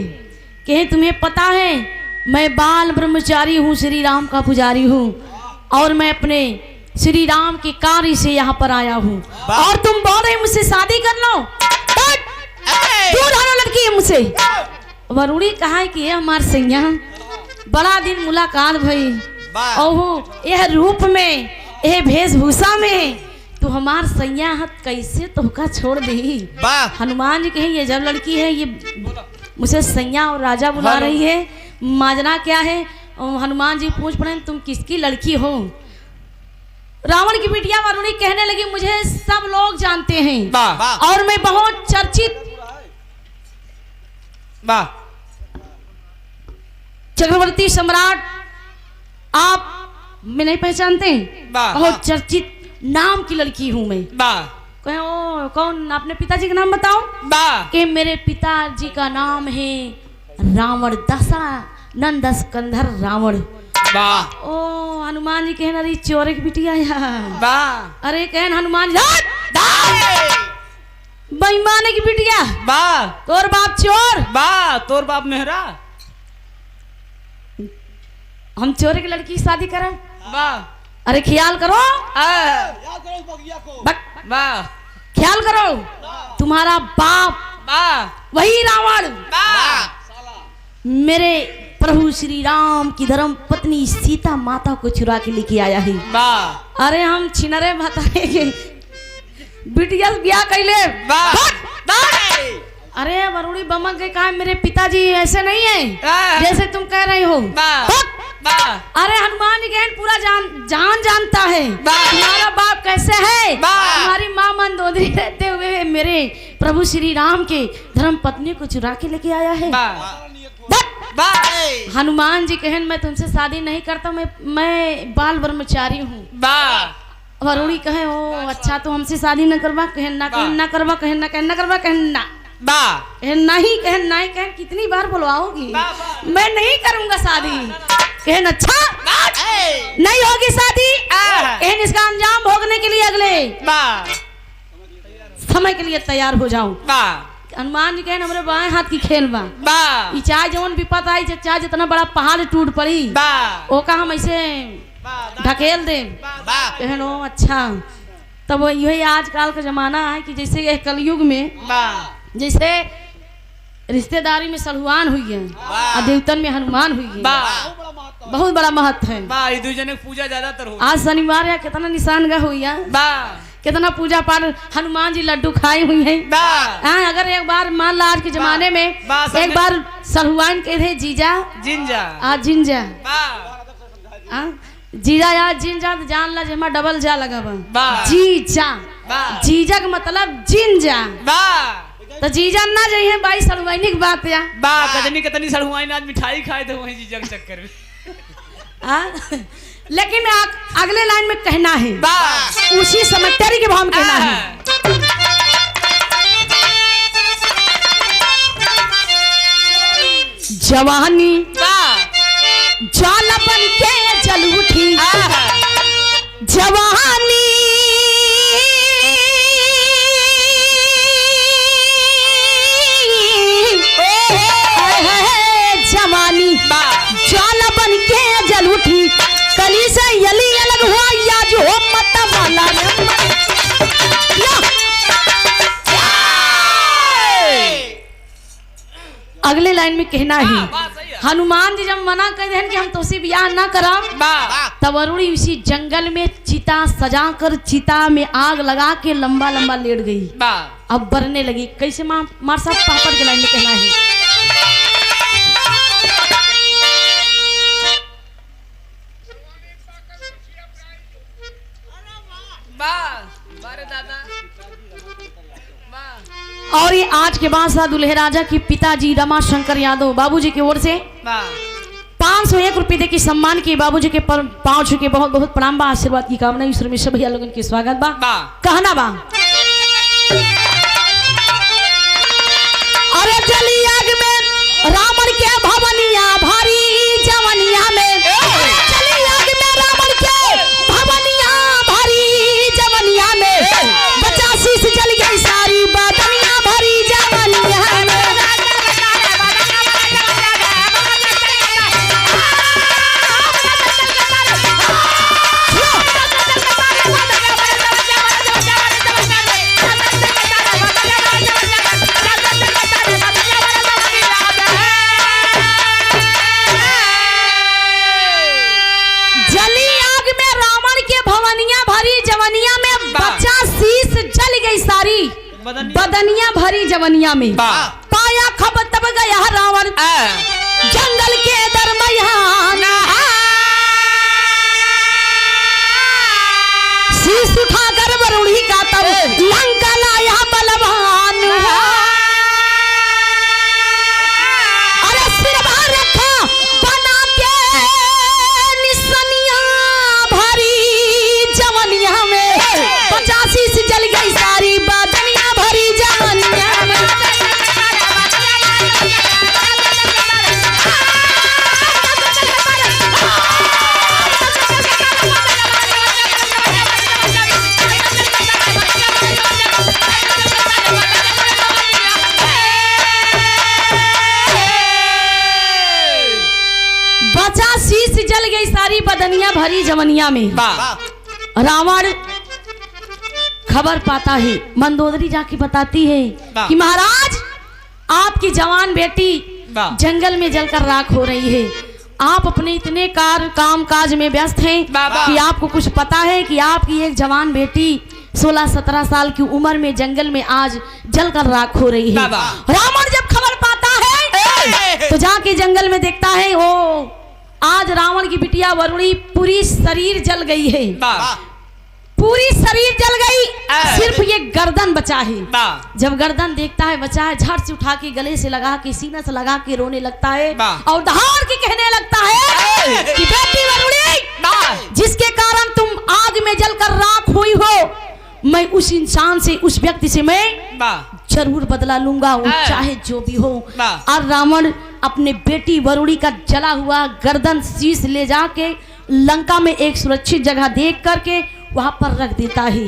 S1: कहे तुम्हें पता है मैं बाल ब्रह्मचारी हूँ, श्री राम का पुजारी हूँ और मैं अपने श्री राम के कार्य से यहाँ पर आया हूँ और तुम बोल रहे मुझसे शादी कर लो। दूर हटो लड़की है मुझसे। वरुणी कहा है कि ये हमार सैया बड़ा दिन मुलाकात भई और यह रूप में यह वेशभूषा में तू हमार सैया हत कैसे तोहका छोड़ दी। हनुमान जी कहे ये जब लड़की है ये मुझे सैया और राजा बुला रही है, माजना क्या है। और हनुमान जी पूछ पड़े तुम किसकी लड़की हो। रावण की बिटिया वरुणी कहने लगी मुझे सब लोग जानते हैं और मैं बहुत चर्चित चक्रवर्ती सम्राट आप मैं नहीं पहचानते, बहुत चर्चित नाम की लड़की हूं मैं। कहे ओ कौन, अपने पिताजी का नाम बताओ। कि मेरे पिताजी का नाम है रावण दशा नंद स्कंधर रावण। ओ हनुमान जी कहना रही चोरे की बिटिया यार। अरे कहन हनुमान जी बेईमाने की बिटिया तोर बाप चोर
S2: तोर बाप मेहरा
S1: हम चोरे की लड़की की शादी करें। अरे ख्याल करो ख्याल करो तुम्हारा बाप वही रावण मेरे प्रभु श्री राम की धर्म पत्नी सीता माता को चुरा के लेके आया है। अरे हम छिनरे बताएंगे बिटिया ब्याह कैले। अरे वरुणी बमक गए कहा मेरे पिताजी ऐसे नहीं है जैसे तुम कह रही हो। अरे हनुमान जी कहन पूरा जान जानता है तुम्हारा बाप कैसे है। तुम्हारी माँ मंदोदरी रहते हुए मेरे प्रभु श्री राम के धर्म पत्नी को चुरा के लेके आया है। हनुमान जी कहन मैं तुमसे शादी नहीं करता, मैं बाल ब्रह्मचारी हूँ। वरुणी कहे ओ अच्छा तो हमसे शादी न करवा। कहन ना कहन ना करवा कहन ना कहन ना करवा कहन ना नहीं कहन नहीं कहन कितनी बार बुलवाओगी मैं नहीं करूंगा शादी। कहन अच्छा नहीं होगी शादी। कहन इसका अंजाम भोगने के लिए अगले समय के लिए तैयार हो जाऊं। हनुमान जी कहन हमारे बाएं हाथ की खेल बा चाहे जवन विपत आई चाहे जितना बड़ा पहाड़ टूट पड़ी ओका हम ऐसे ढकेल दे। कहन ओ अच्छा तब यही आजकल का जमाना है कि जैसे यह कलयुग में जैसे रिश्तेदारी में सलहुआन हुई है और देवतन में हनुमान हुई है, बहुत बड़ा महत्व है।
S2: पूजा ज्यादातर हो।
S1: आज शनिवार है कितना निशानगा हुई है, कितना पूजा पाठ हनुमान जी लड्डू खाई हुई है। अगर एक बार मान ला आज के जमाने में एक बार सलहुआन के थे जीजा जिंजा जिंजा जीजा या जिंजा तो जान ला जमा डबल जा लगा जीजा जीजा का मतलब जिंजा तो जीजा ना जाइए भाई सलहुआनी की बात या
S2: कतनी कतनी सलहुआनी आज मिठाई खाए थे वहीं जीजा के चक्कर में।
S1: लेकिन अगले लाइन में कहना है उसी समय तेरी के भाव में कहना है जवानी ज्वाल बन के जल उठी जवानी जवानी ज्वाल बन के जल उठी कली से यली अलग हुआ या जो मत वाला अगले लाइन में कहना है हनुमान जी जब मना कर दें कि हम तुझसे ब्याह ना करा तब वरुणी उसी जंगल में चिता सजा कर चिता में आग लगा के लंबा लंबा लेट गई। अब बरने लगी कैसे मार साहब पापड़ के लाइन में कहना है और ये आज के बाद दुल्हे राजा की पिताजी रमाशंकर यादव बाबूजी की ओर से 501 रुपये दे के सम्मान की बाबूजी के पांव छू के बहुत बहुत प्रणाम बा आशीर्वाद की कामना ईश्वर में सभी लोगों के स्वागत बा कहना बा। अरे जली आग में रावण के भवनिया भारी जवनिया में जली आग में रावण के भवनिया भारी जवनिया में 85 जल गई सारी बादनिया भरी जवनिया में बदनिया भरी जवनिया में
S2: वाह।
S1: पाया खबर तब गया रावण जंगल के दरमियान शीश उठाकर वरुणी का तब लंका लाया बलवान अरे सिरवा रखा बना के निसनिया भरी जवनिया में 85 से जल गई सारी बदनिया भरी जवनिया में शीश जल गई सारी बदनिया भरी जवनिया में रावण खबर पाता है मंदोदरी जाके बताती है कि महाराज आपकी जवान बेटी जंगल में जलकर राख हो रही है। आप अपने इतने काम काज में व्यस्त हैं कि आपको कुछ पता है कि आपकी एक जवान बेटी 16-17 साल की उम्र में जंगल में आज जलकर राख हो रही है। रावण जब खबर पाता है तो जाके जंगल में देखता है ओ आज रावण की बिटिया वरुणी पूरी शरीर जल गई है, पूरी शरीर जल गई, सिर्फ ये गर्दन बचा है। जब गर्दन देखता है बचा है झट से उठा के गले से लगा के सीना से लगा के रोने लगता है और दहाड़ के कहने लगता है कि बेटी वरुणी जिसके कारण तुम आग में जलकर राख हुई हो मैं उस इंसान से उस व्यक्ति से मैं जरूर बदला लूंगा वो चाहे जो भी हो। और रावण अपने बेटी वरुणी का जला हुआ गर्दन शीश ले जाके लंका में एक सुरक्षित जगह देख करके वहां पर रख देता है।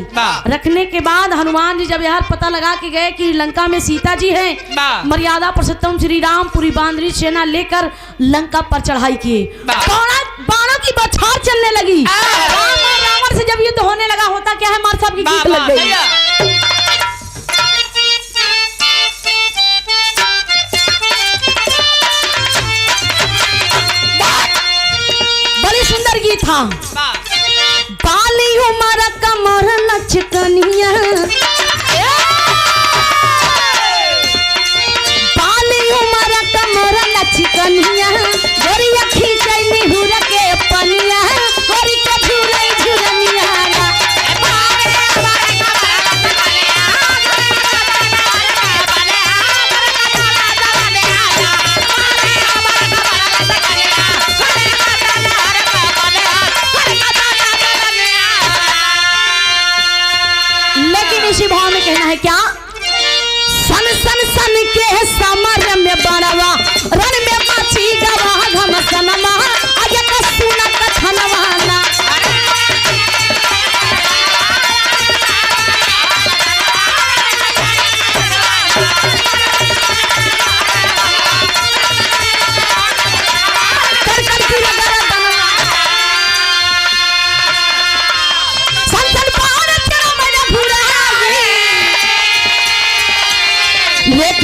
S1: रखने के बाद हनुमान जी जब यार पता लगा के गए कि लंका में सीता जी हैं, मर्यादा पुरुषोत्तम श्री राम पूरी बांदरी सेना लेकर लंका पर चढ़ाई किए। बाणों की बौछार चलने लगी। रावण से जब युद्ध होने लगा होता क्या है मार साहब की गीत लग गई। बड़ी सुंदर गीत था। बाली उमर कमर लचकनिया बाली उमर कमर लचकनिया गोरी अखी चैनी हुर के पनिया गोरी के झूले झुरनिया इसी भाव में कहना है क्या सन सन सन के समर में बड़वा रण में माची गवा घमसनमा आगे का सुना कथनवाना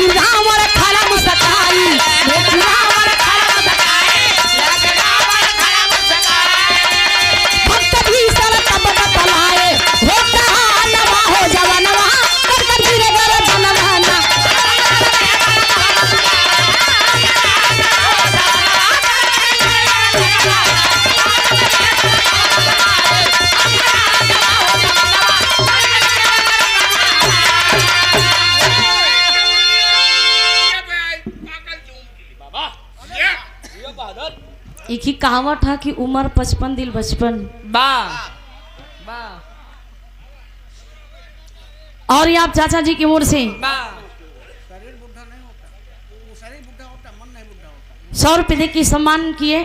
S1: रावण खड़ा मुस्काई रावण खड़ा मुस्काई भक्त भी सब तब बतलाए हो कहा नवा हो जवानवा कर कर गिरे गर बनवाना एक ही कहावत है कि उम्र 55 दिल बचपन। और ये आप चाचा जी की ओर से 100 रुपये दे के सम्मान किए।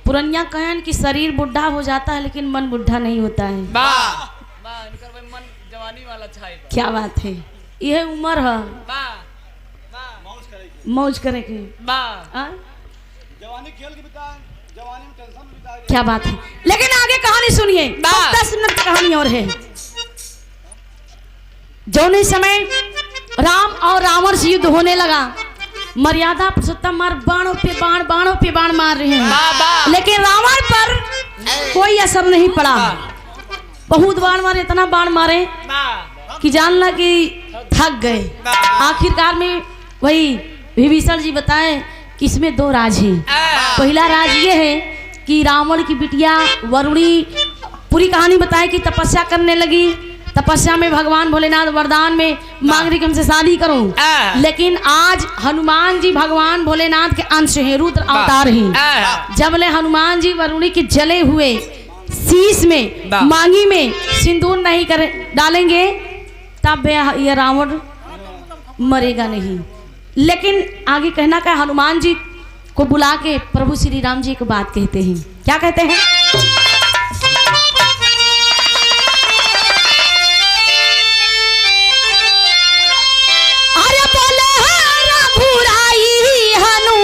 S1: पुरनिया कहन कि शरीर बुढ़ा हो जाता है लेकिन मन बुढ़ा नहीं होता है।
S2: मन जवानी वाला
S1: क्या बात है, यह उम्र है मौज करे की
S3: जवानी खेल के बिताए, जवानी में टेंशन में बिताए।
S1: क्या बात है। लेकिन आगे कहानी सुनिए, 10 मिनट की कहानी और है। जौने समय राम और रावण से युद्ध होने लगा, मर्यादा पुरुषोत्तम मार बाणों पे बाण मार रहे हैं, लेकिन रावण पर कोई असर नहीं पड़ा। बहुत बाण मारे, इतना बाण मारे कि जानला कि थक गए। आखिरकार में वही विभीषण जी बताएं कि इसमें दो राज हैं। पहला राज ये है कि रावण की बिटिया वरुणी पूरी कहानी बताए कि तपस्या करने लगी। तपस्या में भगवान भोलेनाथ वरदान में मांग रही कि हमसे शादी करो। लेकिन आज हनुमान जी भगवान भोलेनाथ के अंश हैं, रुद्र अवतार हैं। जब ले हनुमान जी वरुणी के जले हुए शीश में मांगी में सिंदूर नहीं कर डालेंगे तब ये रावण मरेगा नहीं। लेकिन आगे कहना क्या, हनुमान जी को बुला के प्रभु श्री राम जी को बात कहते हैं। क्या कहते हैं? अरे बोले रघुराई हनु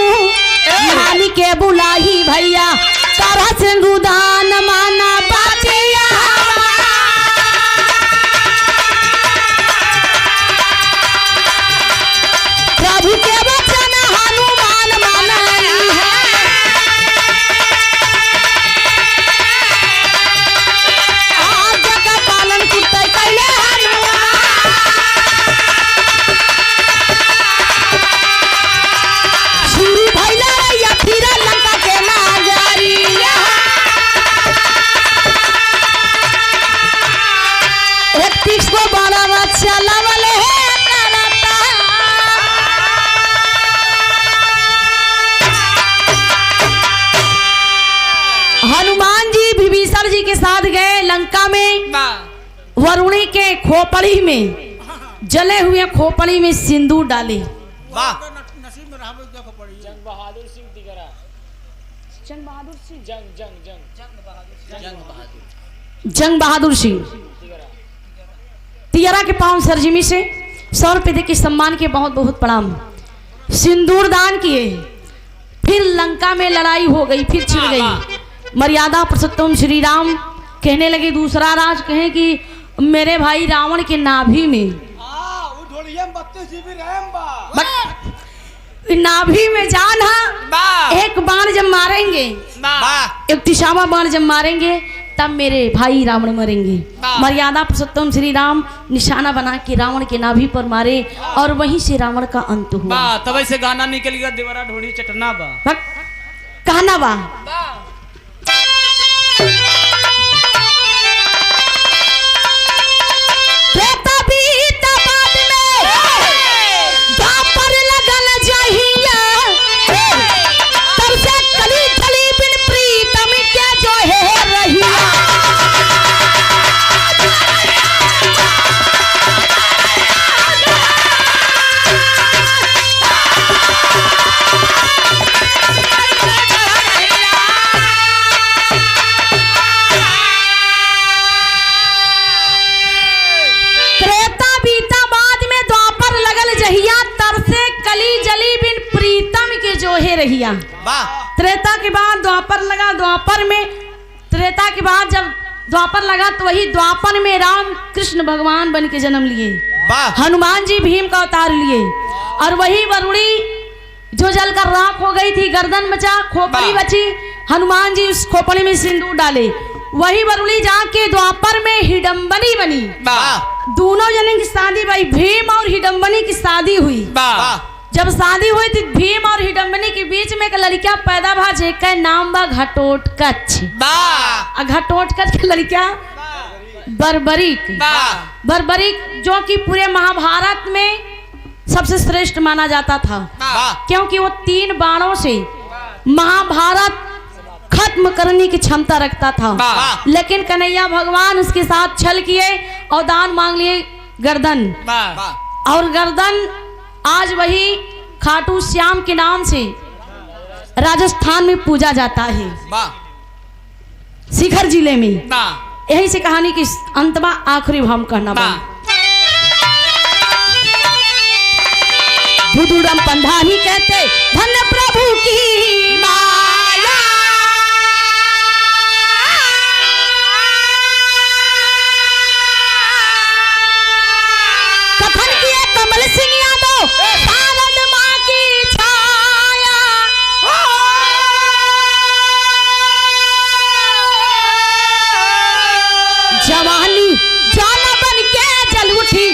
S1: के बुलाई भैया तारा सिंदूदान माना बातिया। प्रभु के वचन हनुमान मानई है। आज्ञा का पालन कुत्ते कैले हनुमान। शुरू भइले या फिर लंका के नागरिया। 31 को 12 बच्चा लवले है करता। हनुमान जी विभीषण जी के साथ गए लंका में। वरुणी के खोपड़ी में जले हुए खोपड़ी में सिंदूर डाले।
S3: नसीब में रहबे देखो पड़ी
S2: जंग बहादुर सिंह दिगरा।
S1: जंग बहादुर सिंह
S2: जंग बहादुर सिंह
S1: दिगरा तियरा के पांव सरजमी से 100 रुपये दे के सम्मान के बहुत बहुत प्रणाम। सिंदूर दान किए। फिर लंका में लड़ाई हो गई, फिर छिड़ गई। मर्यादा पुरुषोत्तम श्री राम कहने लगे दूसरा राज कहें कि मेरे भाई रावण के नाभि में
S3: वो ढोलिया में 32 जीबी रैम बा।
S1: नाभि में जान है। एक बाण जब मारेंगे, एक तिशामा बाण जब मारेंगे तब मेरे भाई रावण मरेंगे। मर्यादा पुरुषोत्तम श्री राम निशाना बना के रावण के नाभि पर मारे और वहीं से रावण का अंत हुआ।
S2: तब से गाना निकल गया देवरा ढोड़ी चटना बा।
S1: कहना बा रहिया। त्रेता के बाद द्वापर लगा। द्वापर में त्रेता के बाद जब द्वापर लगा तो वही द्वापर में राम कृष्ण भगवान बन के जन्म लिए। हनुमान जी भीम का अवतार लिए। और वही वरुणी जो जलकर राख हो गई थी, गर्दन बचा, खोपड़ी बची, हनुमान जी उस खोपड़ी में सिंदूर डाले। वही वरुणी जाके द्वापर में हिडम्बनी बनी। दोनों जने की शादी भाई भीम और हिडम्बनी की शादी हुई। जब शादी हुई थी भीम और हिडम्बनी के बीच में एक लड़किया पैदा भा जेका नाम बा घटोत्कच। घटोत्कच की लड़किया बर्बरीक। बर्बरीक जो कि पूरे महाभारत में सबसे श्रेष्ठ माना जाता था, क्योंकि वो 3 बाणों से महाभारत खत्म करने की क्षमता रखता था। लेकिन कन्हैया भगवान उसके साथ छल किए और दान मांग लिए गर्दन। और गर्दन आज वही खाटू श्याम के नाम से राजस्थान में पूजा जाता है, शिखर जिले में। यही से कहानी की अंतमा आखिरी भाव कहना बा। बुदुड़म पंधानी कहते धन प्रभु की माया। कथन किए कमल सिंह यादव शारद माँ की छाया। जवानी जान बन के जल उठी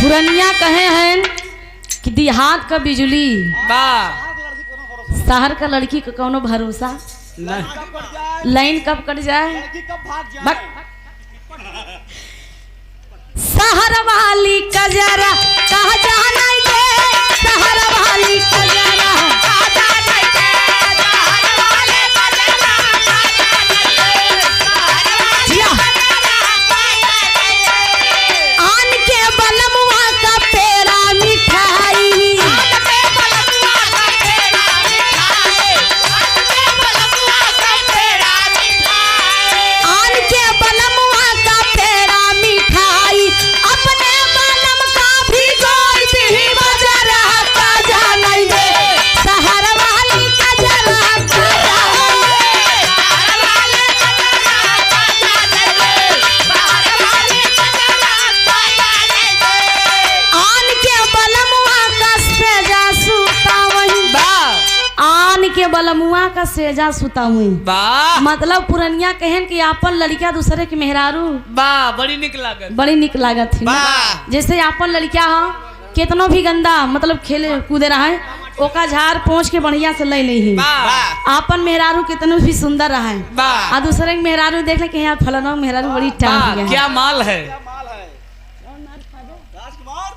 S1: पुरनिया कहे हैं कि देहात का बिजली
S2: वाह
S1: शहर का लड़की का कोनो भरोसा
S2: नहीं
S3: कब कट जाए
S1: लाइन कब कट जाए
S3: लड़की कब भाग जाए
S1: बट शहर वाली कजरा कहा जाना दे शहर वाली कजरा जिया। आन के बलमुआ का पेड़ा मिठाई आन के बलमुआ का पेड़ा मिठाई अपने बलम का भी गोल भी बजरा का जाना दे शहर वाली कजरा का आन के बलमुआ का सेजा सुता वहीं
S2: वाह
S1: आन के बलमुआ का सेजा सुता वहीं
S2: वाह
S1: मतलब पुरनिया कहन कि आपन लड़किया दूसरे के मेहरारू
S2: वाह बड़ी निक लागत
S1: बड़ी निक लागत थी
S2: वाह।
S1: जैसे आपन लड़किया हो कितनो भी गंदा मतलब खेले कूदे रहा है ओका झाड़ पोंछ के बढ़िया से ले ली
S2: वाह
S1: आपन मेहरारू कितनो भी सुंदर रहा है
S2: वाह
S1: आ दूसरे के मेहरारू देख ले कि यहाँ फलाना मेहरारू बड़ी टाइम
S2: वाह
S1: है
S2: क्या माल है
S3: क्या माल है राजकुमार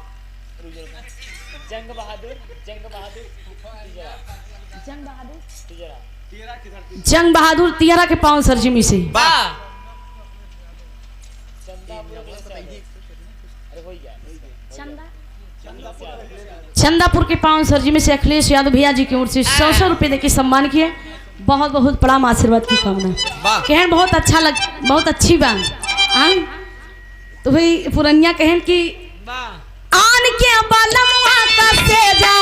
S3: तेरा किधर थी
S1: जंग बहादुर तिहरा के पाँव सरजमी से
S2: वाह
S1: चंदापुर के पाँव सरजमी से अखिलेश यादव भैया जी की ओर से 100 रुपये देके सम्मान किए बहुत बहुत प्रणाम आशीर्वाद की कामना
S2: वाह
S1: कहन बहुत अच्छा लग बहुत अच्छी बात तो भाई पुरनिया कहन कि
S2: वाह
S1: आन के बलमुआ का सेजा